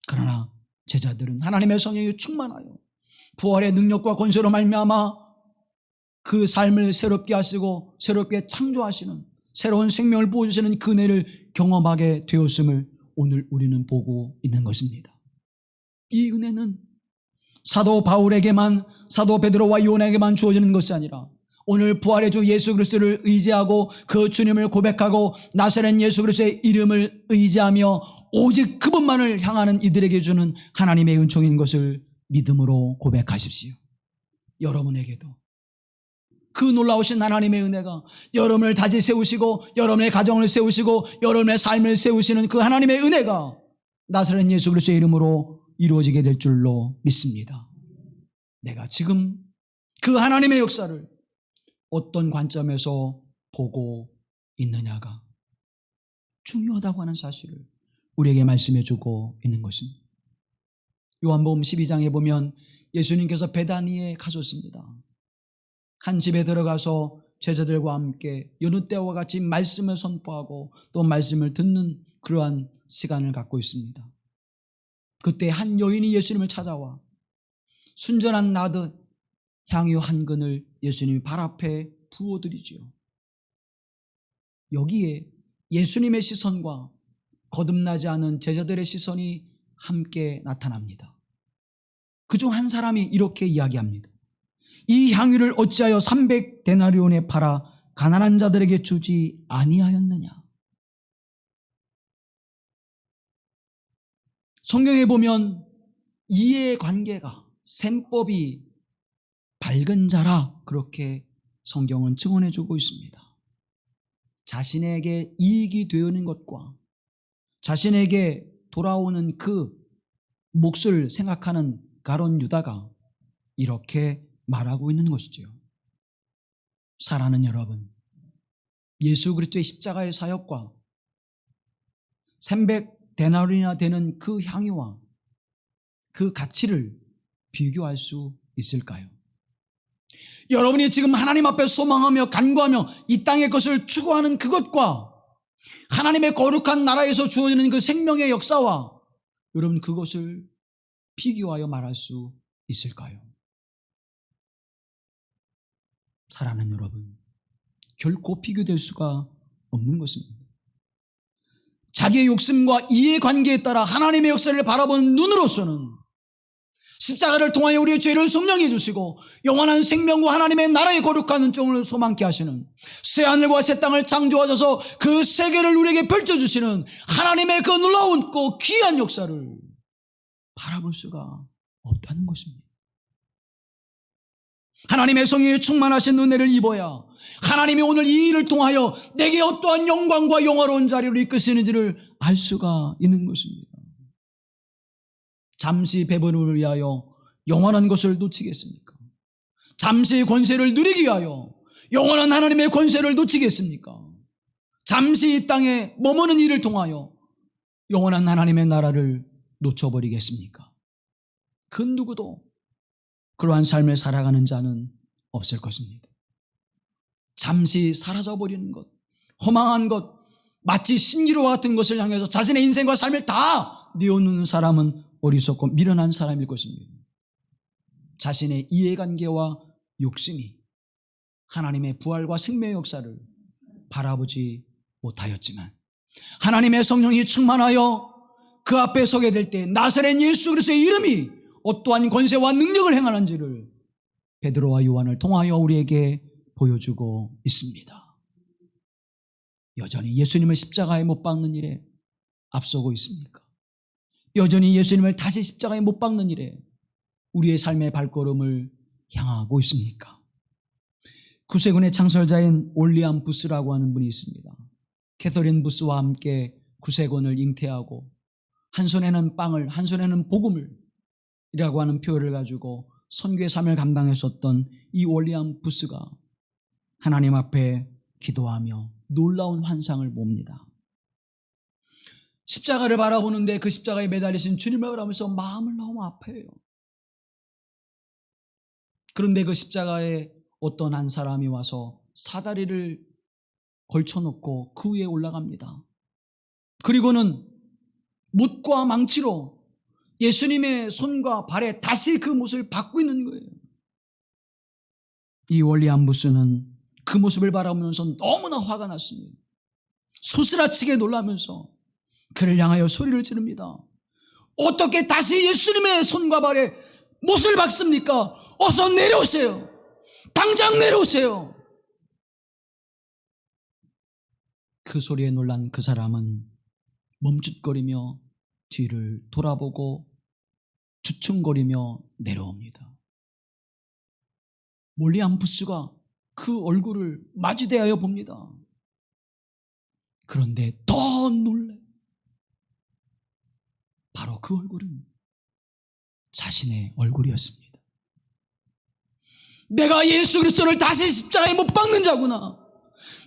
그러나 제자들은 하나님의 성령이 충만하여 부활의 능력과 권세로 말미암아 그 삶을 새롭게 하시고 새롭게 창조하시는 새로운 생명을 부어주시는 그 은혜를 경험하게 되었음을 오늘 우리는 보고 있는 것입니다. 이 은혜는 사도 바울에게만, 사도 베드로와 요한에게만 주어지는 것이 아니라 오늘 부활의 주 예수 그리스도를 의지하고 그 주님을 고백하고 나사렛 예수 그리스도의 이름을 의지하며 오직 그분만을 향하는 이들에게 주는 하나님의 은총인 것을 믿음으로 고백하십시오. 여러분에게도 그 놀라우신 하나님의 은혜가 여러분을 다시 세우시고 여러분의 가정을 세우시고 여러분의 삶을 세우시는 그 하나님의 은혜가 나사렛 예수 그리스도의 이름으로 이루어지게 될 줄로 믿습니다. 내가 지금 그 하나님의 역사를 어떤 관점에서 보고 있느냐가 중요하다고 하는 사실을 우리에게 말씀해 주고 있는 것입니다. 요한복음 12장에 보면 예수님께서 베다니에 가셨습니다. 한 집에 들어가서 제자들과 함께 여느 때와 같이 말씀을 선포하고 또 말씀을 듣는 그러한 시간을 갖고 있습니다. 그때 한 여인이 예수님을 찾아와 순전한 나드 향유 한 근을 예수님 발 앞에 부어드리지요. 여기에 예수님의 시선과 거듭나지 않은 제자들의 시선이 함께 나타납니다. 그중 한 사람이 이렇게 이야기합니다. 이 향유를 어찌하여 300데나리온에 팔아 가난한 자들에게 주지 아니하였느냐. 성경에 보면 이해관계가 셈법이 밝은 자라 그렇게 성경은 증언해 주고 있습니다. 자신에게 이익이 되는 것과 자신에게 돌아오는 그 몫을 생각하는 가룟 유다가 이렇게 말하고 있는 것이죠. 사랑하는 여러분, 예수 그리스도의 십자가의 사역과 300데나리온이나 되는 그 향유와 그 가치를 비교할 수 있을까요? 여러분이 지금 하나님 앞에 소망하며 간구하며 이 땅의 것을 추구하는 그것과 하나님의 거룩한 나라에서 주어지는 그 생명의 역사와 여러분 그것을 비교하여 말할 수 있을까요? 사랑하는 여러분, 결코 비교될 수가 없는 것입니다. 자기의 욕심과 이해관계에 따라 하나님의 역사를 바라보는 눈으로서는 십자가를 통하여 우리의 죄를 속량해 주시고 영원한 생명과 하나님의 나라의 거룩한 은총을 소망케 하시는 새하늘과 새 땅을 창조하셔서 그 세계를 우리에게 펼쳐주시는 하나님의 그 놀라운 그 귀한 역사를 바라볼 수가 없다는 것입니다. 하나님의 성령에 충만하신 은혜를 입어야 하나님이 오늘 이 일을 통하여 내게 어떠한 영광과 영화로운 자리로 이끄시는지를 알 수가 있는 것입니다. 잠시 배분을 위하여 영원한 것을 놓치겠습니까? 잠시 권세를 누리기 위하여 영원한 하나님의 권세를 놓치겠습니까? 잠시 이 땅에 머무는 일을 통하여 영원한 하나님의 나라를 놓쳐버리겠습니까? 그 누구도 그러한 삶을 살아가는 자는 없을 것입니다. 잠시 사라져버리는 것, 허망한 것, 마치 신기루와 같은 것을 향해서 자신의 인생과 삶을 다 내어놓는 사람은 어리석고 미련한 사람일 것입니다. 자신의 이해관계와 욕심이 하나님의 부활과 생명의 역사를 바라보지 못하였지만 하나님의 성령이 충만하여 그 앞에 서게 될 때 나사렛 예수 그리스도의 이름이 어떠한 권세와 능력을 행하는지를 베드로와 요한을 통하여 우리에게 보여주고 있습니다. 여전히 예수님을 십자가에 못 박는 일에 앞서고 있습니까? 여전히 예수님을 다시 십자가에 못 박는 일에 우리의 삶의 발걸음을 향하고 있습니까? 구세군의 창설자인 올리암 부스라고 하는 분이 있습니다. 캐서린 부스와 함께 구세군을 잉태하고 한 손에는 빵을 한 손에는 복음을 이라고 하는 표현을 가지고 선교의 삶을 감당했었던 이 올리암 부스가 하나님 앞에 기도하며 놀라운 환상을 봅니다. 십자가를 바라보는데 그 십자가에 매달리신 주님을 바라보면서 마음을 너무 아파해요. 그런데 그 십자가에 어떤 한 사람이 와서 사다리를 걸쳐놓고 그 위에 올라갑니다. 그리고는 못과 망치로 예수님의 손과 발에 다시 그 못을 박고 있는 거예요. 이 올리암 부스는 그 모습을 바라보면서 너무나 화가 났습니다. 소스라치게 놀라면서 그를 향하여 소리를 지릅니다. 어떻게 다시 예수님의 손과 발에 못을 박습니까? 어서 내려오세요. 당장 내려오세요. 그 소리에 놀란 그 사람은 멈칫거리며 뒤를 돌아보고 주춤거리며 내려옵니다. 올리암 부스가 그 얼굴을 마주대하여 봅니다. 그런데 더 놀래. 바로 그 얼굴은 자신의 얼굴이었습니다. 내가 예수 그리스도를 다시 십자가에 못 박는 자구나.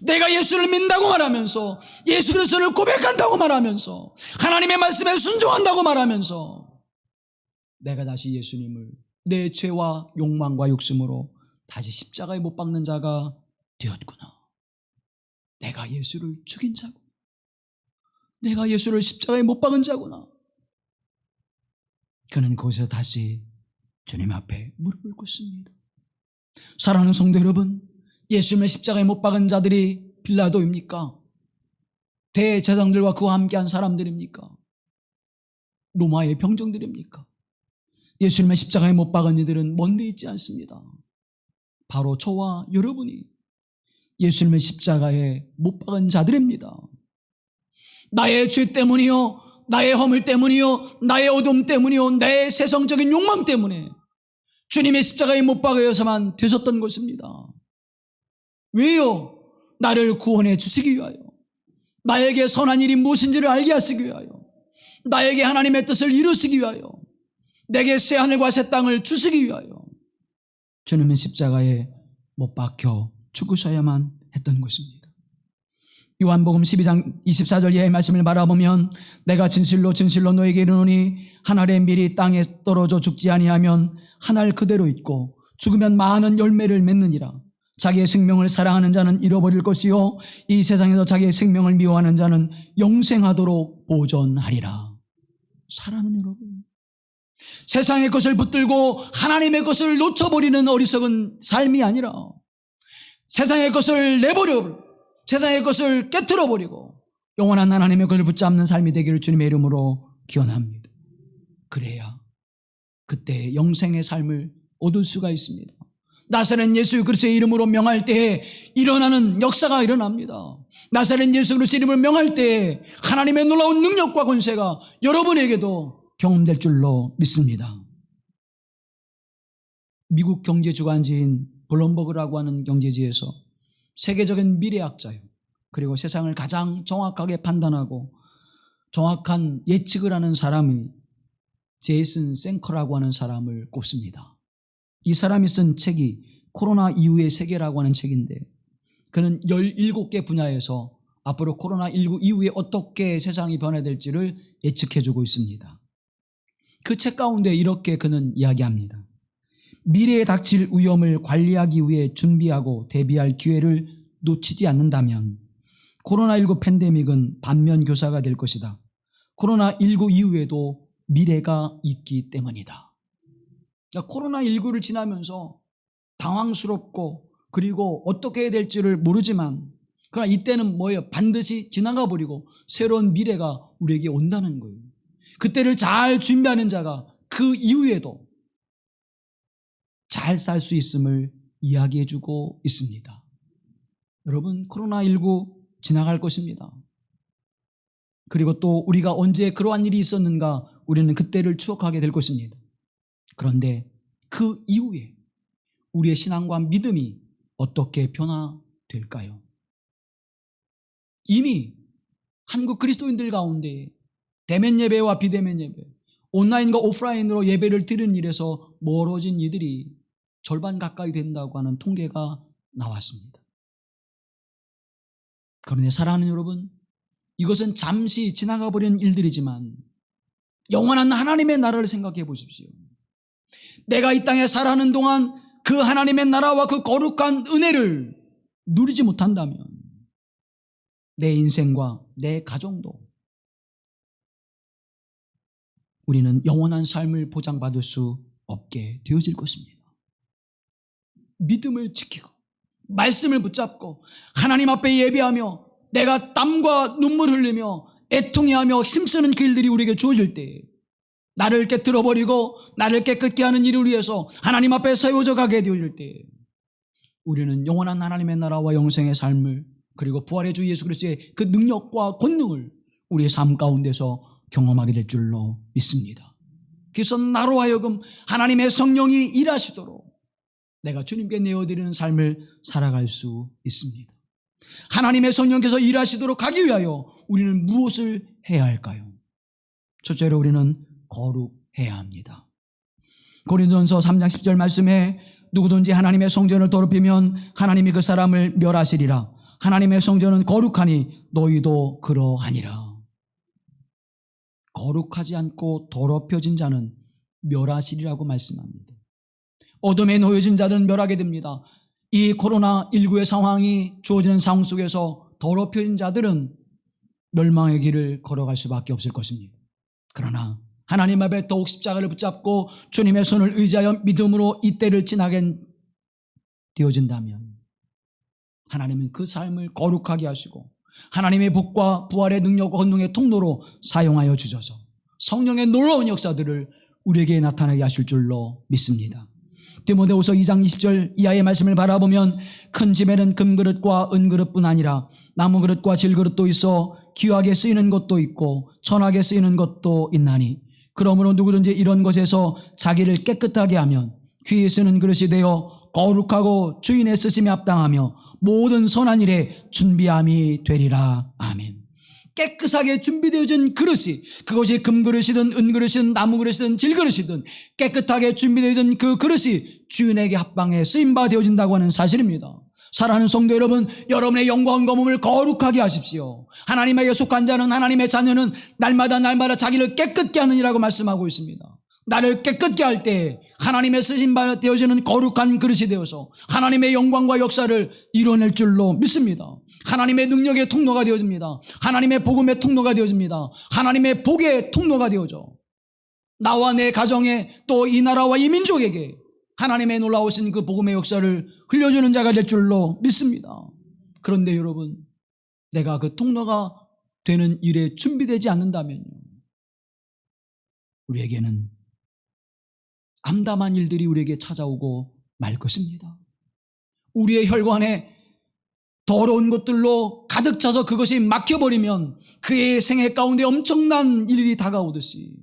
내가 예수를 믿는다고 말하면서 예수 그리스도를 고백한다고 말하면서 하나님의 말씀에 순종한다고 말하면서 내가 다시 예수님을 내 죄와 욕망과 욕심으로 다시 십자가에 못 박는 자가 되었구나. 내가 예수를 죽인 자고, 내가 예수를 십자가에 못 박은 자구나. 그는 거기서 다시 주님 앞에 무릎을 꿇습니다. 사랑하는 성도 여러분, 예수님의 십자가에 못 박은 자들이 빌라도입니까? 대제사장들과 그와 함께한 사람들입니까? 로마의 병정들입니까? 예수님의 십자가에 못 박은 이들은 먼데 있지 않습니다. 바로 저와 여러분이 예수님의 십자가에 못 박은 자들입니다. 나의 죄 때문이요, 나의 허물 때문이요, 나의 어둠 때문이요, 나의 세상적인 욕망 때문에 주님의 십자가에 못 박여서만 되셨던 것입니다. 왜요? 나를 구원해 주시기 위하여, 나에게 선한 일이 무엇인지를 알게 하시기 위하여, 나에게 하나님의 뜻을 이루시기 위하여, 내게 새 하늘과 새 땅을 주시기 위하여 주님의 십자가에 못 박혀 죽으셔야만 했던 것입니다. 요한복음 12장 24절 이하의 말씀을 바라보면, 내가 진실로 진실로 너에게 이르노니 한 알의 밀이 땅에 떨어져 죽지 아니하면 한 알 그대로 있고 죽으면 많은 열매를 맺느니라. 자기의 생명을 사랑하는 자는 잃어버릴 것이요, 이 세상에서 자기의 생명을 미워하는 자는 영생하도록 보존하리라. 사랑하는 여러분, 세상의 것을 붙들고 하나님의 것을 놓쳐버리는 어리석은 삶이 아니라 세상의 것을 내버려, 세상의 것을 깨트려버리고 영원한 하나님의 것을 붙잡는 삶이 되기를 주님의 이름으로 기원합니다. 그래야 그때 영생의 삶을 얻을 수가 있습니다. 나사렛 예수 그리스도의 이름으로 명할 때에 일어나는 역사가 일어납니다. 나사렛 예수 그리스도의 이름을 명할 때에 하나님의 놀라운 능력과 권세가 여러분에게도 경험될 줄로 믿습니다. 미국 경제주간지인 블룸버그라고 하는 경제지에서 세계적인 미래학자요, 그리고 세상을 가장 정확하게 판단하고 정확한 예측을 하는 사람이 제이슨 생커라고 하는 사람을 꼽습니다. 이 사람이 쓴 책이 코로나 이후의 세계라고 하는 책인데, 그는 17개 분야에서 앞으로 코로나19 이후에 어떻게 세상이 변화될지를 예측해주고 있습니다. 그 책 가운데 이렇게 그는 이야기합니다. 미래에 닥칠 위험을 관리하기 위해 준비하고 대비할 기회를 놓치지 않는다면 코로나19 팬데믹은 반면교사가 될 것이다. 코로나19 이후에도 미래가 있기 때문이다. 코로나19를 지나면서 당황스럽고 그리고 어떻게 해야 될지를 모르지만, 그러나 이때는 뭐예요? 반드시 지나가 버리고 새로운 미래가 우리에게 온다는 거예요. 그때를 잘 준비하는 자가 그 이후에도 잘 살 수 있음을 이야기해 주고 있습니다. 여러분, 코로나19 지나갈 것입니다. 그리고 또 우리가 언제 그러한 일이 있었는가, 우리는 그때를 추억하게 될 것입니다. 그런데 그 이후에 우리의 신앙과 믿음이 어떻게 변화될까요? 이미 한국 그리스도인들 가운데 대면 예배와 비대면 예배, 온라인과 오프라인으로 예배를 드리는 일에서 멀어진 이들이 절반 가까이 된다고 하는 통계가 나왔습니다. 그런데 사랑하는 여러분, 이것은 잠시 지나가 버린 일들이지만 영원한 하나님의 나라를 생각해 보십시오. 내가 이 땅에 살아가는 동안 그 하나님의 나라와 그 거룩한 은혜를 누리지 못한다면 내 인생과 내 가정도 우리는 영원한 삶을 보장받을 수 없게 되어질 것입니다. 믿음을 지키고 말씀을 붙잡고 하나님 앞에 예배하며 내가 땀과 눈물 흘리며 애통해하며 힘쓰는 그 일들이 우리에게 주어질 때, 나를 깨트려버리고 나를 깨끗게 하는 일을 위해서 하나님 앞에 세워져 가게 되어질 때, 우리는 영원한 하나님의 나라와 영생의 삶을, 그리고 부활의 주 예수 그리스도의 그 능력과 권능을 우리의 삶 가운데서 경험하게 될 줄로 믿습니다. 그래서 나로 하여금 하나님의 성령이 일하시도록 내가 주님께 내어드리는 삶을 살아갈 수 있습니다. 하나님의 성령께서 일하시도록 하기 위하여 우리는 무엇을 해야 할까요? 첫째로 우리는 거룩해야 합니다. 고린도전서 3장 10절 말씀에 누구든지 하나님의 성전을 더럽히면 하나님이 그 사람을 멸하시리라. 하나님의 성전은 거룩하니 너희도 그러하니라. 거룩하지 않고 더럽혀진 자는 멸하시리라고 말씀합니다. 어둠에 놓여진 자들은 멸하게 됩니다. 이 코로나19의 상황이 주어지는 상황 속에서 더럽혀진 자들은 멸망의 길을 걸어갈 수밖에 없을 것입니다. 그러나 하나님 앞에 더욱 십자가를 붙잡고 주님의 손을 의지하여 믿음으로 이 때를 지나게 되어진다면 하나님은 그 삶을 거룩하게 하시고 하나님의 복과 부활의 능력과 권능의 통로로 사용하여 주셔서 성령의 놀라운 역사들을 우리에게 나타나게 하실 줄로 믿습니다. 디모데후서 2장 20절 이하의 말씀을 바라보면 큰 집에는 금그릇과 은그릇뿐 아니라 나무그릇과 질그릇도 있어 귀하게 쓰이는 것도 있고 천하게 쓰이는 것도 있나니 그러므로 누구든지 이런 것에서 자기를 깨끗하게 하면 귀히 쓰는 그릇이 되어 거룩하고 주인의 쓰심에 합당하며 모든 선한 일에 준비함이 되리라. 아멘. 깨끗하게 준비되어진 그릇이, 그것이 금그릇이든 은그릇이든 나무그릇이든 질그릇이든 깨끗하게 준비되어진 그 그릇이 주인에게 합당해 쓰임바 되어진다고 하는 사실입니다. 사랑하는 성도 여러분, 여러분의 영광과 몸을 거룩하게 하십시오. 하나님에게 속한 자는, 하나님의 자녀는 날마다 자기를 깨끗게 하는 이라고 말씀하고 있습니다. 나를 깨끗게 할 때 하나님의 쓰심바 되어지는 거룩한 그릇이 되어서 하나님의 영광과 역사를 이뤄낼 줄로 믿습니다. 하나님의 능력의 통로가 되어집니다. 하나님의 복음의 통로가 되어집니다. 하나님의 복의 통로가 되어져 나와 내 가정에 또 이 나라와 이 민족에게 하나님의 놀라우신 그 복음의 역사를 흘려주는 자가 될 줄로 믿습니다. 그런데 여러분, 내가 그 통로가 되는 일에 준비되지 않는다면요, 우리에게는 암담한 일들이 우리에게 찾아오고 말 것입니다. 우리의 혈관에 더러운 것들로 가득 차서 그것이 막혀버리면 그의 생애 가운데 엄청난 일이 다가오듯이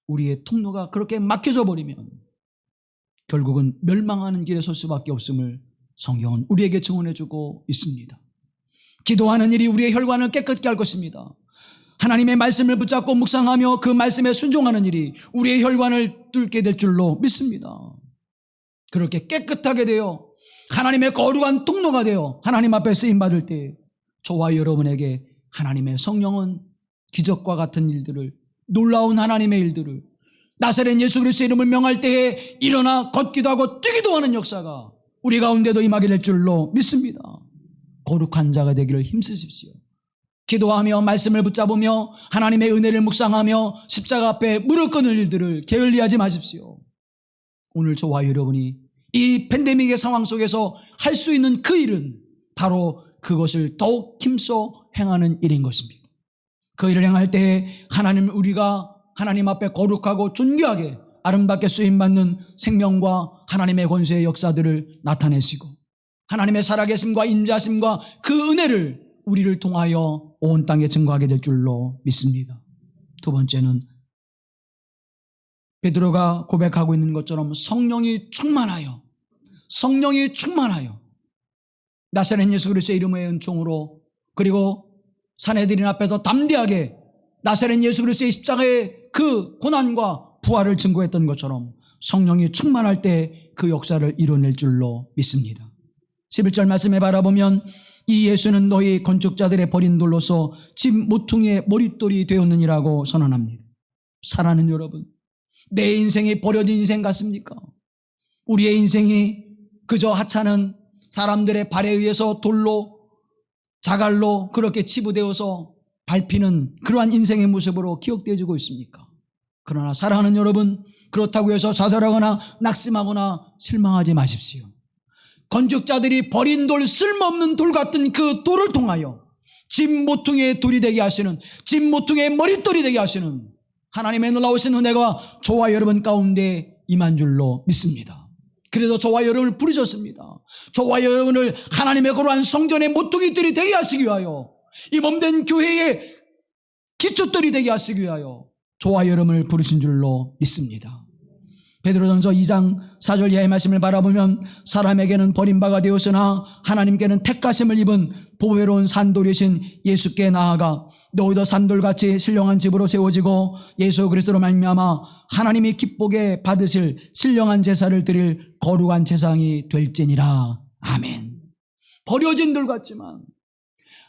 우리의 통로가 그렇게 막혀져 버리면 결국은 멸망하는 길에 설 수밖에 없음을 성경은 우리에게 증언해주고 있습니다. 기도하는 일이 우리의 혈관을 깨끗게 할 것입니다. 하나님의 말씀을 붙잡고 묵상하며 그 말씀에 순종하는 일이 우리의 혈관을 뚫게 될 줄로 믿습니다. 그렇게 깨끗하게 되어 하나님의 거룩한 통로가 되어 하나님 앞에 쓰임받을 때 저와 여러분에게 하나님의 성령은 기적과 같은 일들을, 놀라운 하나님의 일들을, 나사렛 예수 그리스도의 이름을 명할 때에 일어나 걷기도 하고 뛰기도 하는 역사가 우리 가운데도 임하게 될 줄로 믿습니다. 거룩한 자가 되기를 힘쓰십시오. 기도하며 말씀을 붙잡으며 하나님의 은혜를 묵상하며 십자가 앞에 무릎 꿇는 일들을 게을리하지 마십시오. 오늘 저와 여러분이 이 팬데믹의 상황 속에서 할 수 있는 그 일은 바로 그것을 더욱 힘써 행하는 일인 것입니다. 그 일을 행할 때에 우리가 하나님 앞에 거룩하고 존귀하게 아름답게 쓰임받는 생명과 하나님의 권세의 역사들을 나타내시고 하나님의 살아계심과 인자심과 그 은혜를 우리를 통하여 온 땅에 증거하게 될 줄로 믿습니다. 두 번째는 베드로가 고백하고 있는 것처럼 성령이 충만하여 나사렛 예수 그리스도의 이름의 은총으로, 그리고 사내들인 앞에서 담대하게 나사렛 예수 그리스도의 십자가의 그 고난과 부활을 증거했던 것처럼 성령이 충만할 때 그 역사를 이뤄낼 줄로 믿습니다. 11절 말씀에 바라보면 이 예수는 너희 건축자들의 버린 돌로서 집 모퉁이의 머릿돌이 되었느니라고 선언합니다. 사랑하는 여러분, 내 인생이 버려진 인생 같습니까? 우리의 인생이 그저 하찮은 사람들의 발에 의해서 돌로 자갈로 그렇게 치부되어서 밟히는 그러한 인생의 모습으로 기억되어지고 있습니까? 그러나 사랑하는 여러분, 그렇다고 해서 좌절하거나 낙심하거나 실망하지 마십시오. 건축자들이 버린 돌, 쓸모없는 돌 같은 그 돌을 통하여 집 모퉁이의 돌이 되게 하시는, 집 모퉁이의 머릿돌이 되게 하시는 하나님의 놀라우신 은혜가 저와 여러분 가운데 임한 줄로 믿습니다. 그래서 저와 여러분을 부르셨습니다. 저와 여러분을 하나님의 거룩한 성전의 모퉁이들이 되게 하시기 위하여, 이 몸된 교회의 기초돌이 되게 하시기 위하여 저와 여러분을 부르신 줄로 믿습니다. 베드로전서 2장 4절 이하의 말씀을 바라보면 사람에게는 버림바가 되었으나 하나님께는 택하심을 입은 보배로운 산돌이신 예수께 나아가 너희도 산돌같이 신령한 집으로 세워지고 예수 그리스도로 말미암아 하나님이 기쁘게 받으실 신령한 제사를 드릴 거룩한 제사장이 될지니라. 아멘. 버려진 돌 같지만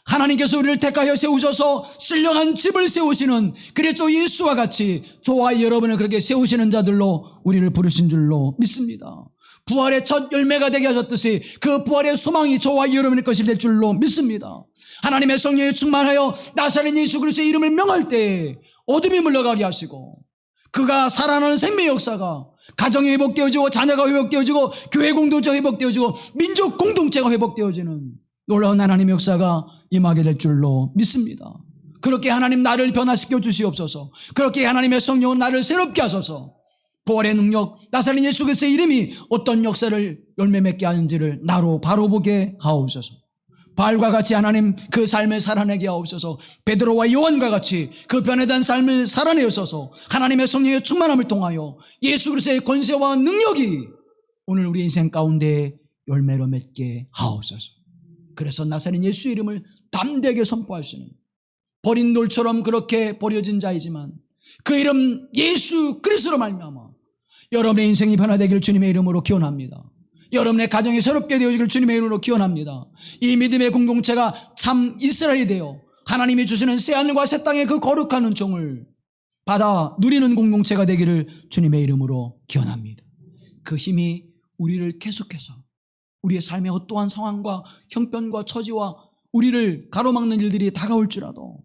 하나님께서 우리를 택하여 세우셔서 신령한 집을 세우시는 그리스도 예수와 같이 저와 여러분을 그렇게 세우시는 자들로 우리를 부르신 줄로 믿습니다. 부활의 첫 열매가 되게 하셨듯이 그 부활의 소망이 저와 여러분의 것이 될 줄로 믿습니다. 하나님의 성령에 충만하여 나사렛 예수 그리스도의 이름을 명할 때 어둠이 물러가게 하시고 그가 살아나는 생명의 역사가 가정이 회복되어지고 자녀가 회복되어지고 교회 공동체가 회복되어지고 민족 공동체가 회복되어지는 놀라운 하나님의 역사가 임하게 될 줄로 믿습니다. 그렇게 하나님 나를 변화시켜 주시옵소서. 그렇게 하나님의 성령은 나를 새롭게 하소서. 부활의 능력 나사렛 예수 그리스도의 이름이 어떤 역사를 열매 맺게 하는지를 나로 바로 보게 하옵소서. 바울과 같이 하나님 그 삶을 살아내게 하옵소서. 베드로와 요한과 같이 그 변화된 삶을 살아내어서 하나님의 성령의 충만함을 통하여 예수 그리스도의 권세와 능력이 오늘 우리 인생 가운데 열매로 맺게 하옵소서. 그래서 나사렛 예수 이름을 담대하게 선포하시는 버린 돌처럼 그렇게 버려진 자이지만 그 이름 예수 그리스도로 말미암아 여러분의 인생이 변화되기를 주님의 이름으로 기원합니다. 여러분의 가정이 새롭게 되어지기를 주님의 이름으로 기원합니다. 이 믿음의 공동체가 참 이스라엘이 되어 하나님이 주시는 새하늘과 새 땅의 그 거룩한 은총을 받아 누리는 공동체가 되기를 주님의 이름으로 기원합니다. 그 힘이 우리를 계속해서 우리의 삶의 어떠한 상황과 형편과 처지와 우리를 가로막는 일들이 다가올지라도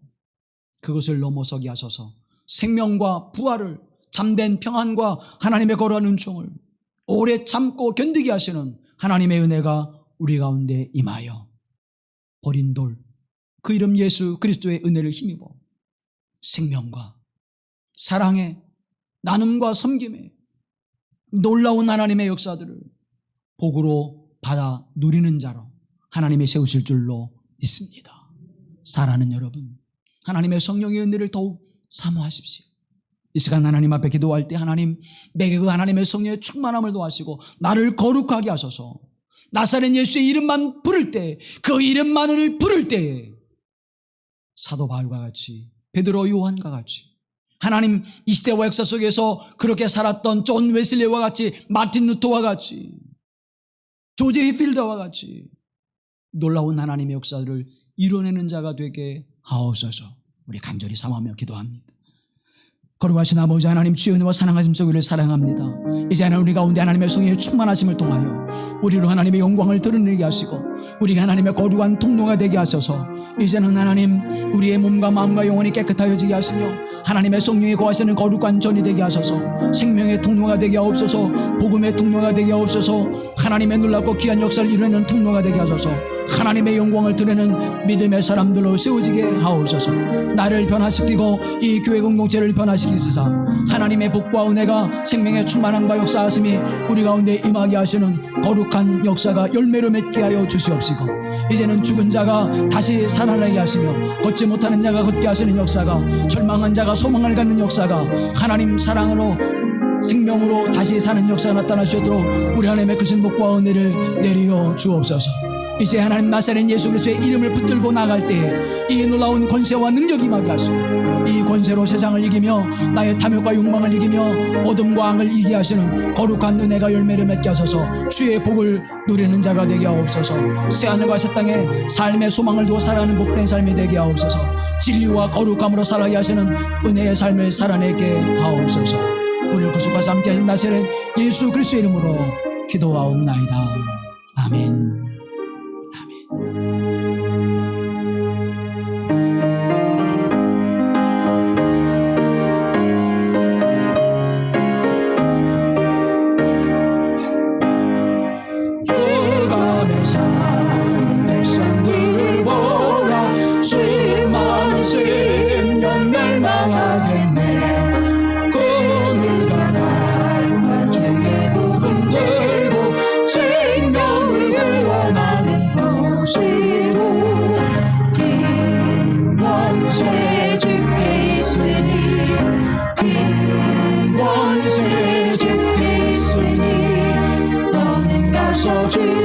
그것을 넘어서게 하셔서 생명과 부활을 참된 평안과 하나님의 거룩한 은총을 오래 참고 견디게 하시는 하나님의 은혜가 우리 가운데 임하여 버린 돌 그 이름 예수 그리스도의 은혜를 힘입어 생명과 사랑의 나눔과 섬김의 놀라운 하나님의 역사들을 복으로 받아 누리는 자로 하나님이 세우실 줄로 믿습니다. 사랑하는 여러분, 하나님의 성령의 은혜를 더욱 사모하십시오. 이 시간 하나님 앞에 기도할 때 하나님 내게 그 하나님의 성령의 충만함을 도하시고 나를 거룩하게 하셔서 나사렛 예수의 이름만 부를 때 그 이름만을 부를 때 사도 바울과 같이 베드로 요한과 같이 하나님 이 시대와 역사 속에서 그렇게 살았던 존 웨슬리와 같이 마틴 루터와 같이 조지 휘필더와 같이 놀라운 하나님의 역사를 이뤄내는 자가 되게 하옵소서. 우리 간절히 사모하며 기도합니다. 거룩하신 아버지 하나님 주의 은혜와 사랑하심 속에 우리를 사랑합니다. 이제 하나님 우리 가운데 하나님의 성령의 충만하심을 통하여 우리로 하나님의 영광을 드러내게 하시고 우리가 하나님의 거룩한 통로가 되게 하셔서 이제는 하나님 우리의 몸과 마음과 영혼이 깨끗하여지게 하시며 하나님의 성령이 거하시는 거룩한 전이 되게 하셔서 생명의 통로가 되게 하옵소서. 복음의 통로가 되게 하옵소서. 하나님의 놀랍고 귀한 역사를 이루는 통로가 되게 하셔서 하나님의 영광을 드러내는 믿음의 사람들로 세워지게 하옵소서. 나를 변화시키고 이 교회 공동체를 변화시키시사 하나님의 복과 은혜가 생명의 충만함과 역사하심이 우리 가운데 임하게 하시는 거룩한 역사가 열매로 맺게 하여 주시옵시고 이제는 죽은 자가 다시 살아나게 하시며 걷지 못하는 자가 걷게 하시는 역사가 절망한 자가 소망을 갖는 역사가 하나님 사랑으로 생명으로 다시 사는 역사가 나타나시도록 우리 하나님의 크신 복과 은혜를 내려 주옵소서. 이제 하나님 나사렛 예수 그리스도의 이름을 붙들고 나갈 때 이 놀라운 권세와 능력이 임하게 하시고 이 권세로 세상을 이기며 나의 탐욕과 욕망을 이기며 어둠과 악을 이기게 하시는 거룩한 은혜가 열매를 맺게 하소서. 주의 복을 누리는 자가 되게 하옵소서. 새하늘과 새 땅에 삶의 소망을 두어 살아가는 복된 삶이 되게 하옵소서. 진리와 거룩함으로 살아가게 하시는 은혜의 삶을 살아내게 하옵소서. 우리를 구속하사 함께 하신 나사렛 예수 그리스도의 이름으로 기도하옵나이다. 아멘. 흑암에 사는 백성들을 보라. 수많은 생명 멸망하겠네. 그들과 갈까 주의 복음 들고 생명을 구원하는 곳으로 큰 권세 주께 있으니 큰 권세 주께 있으니 너는 가서 주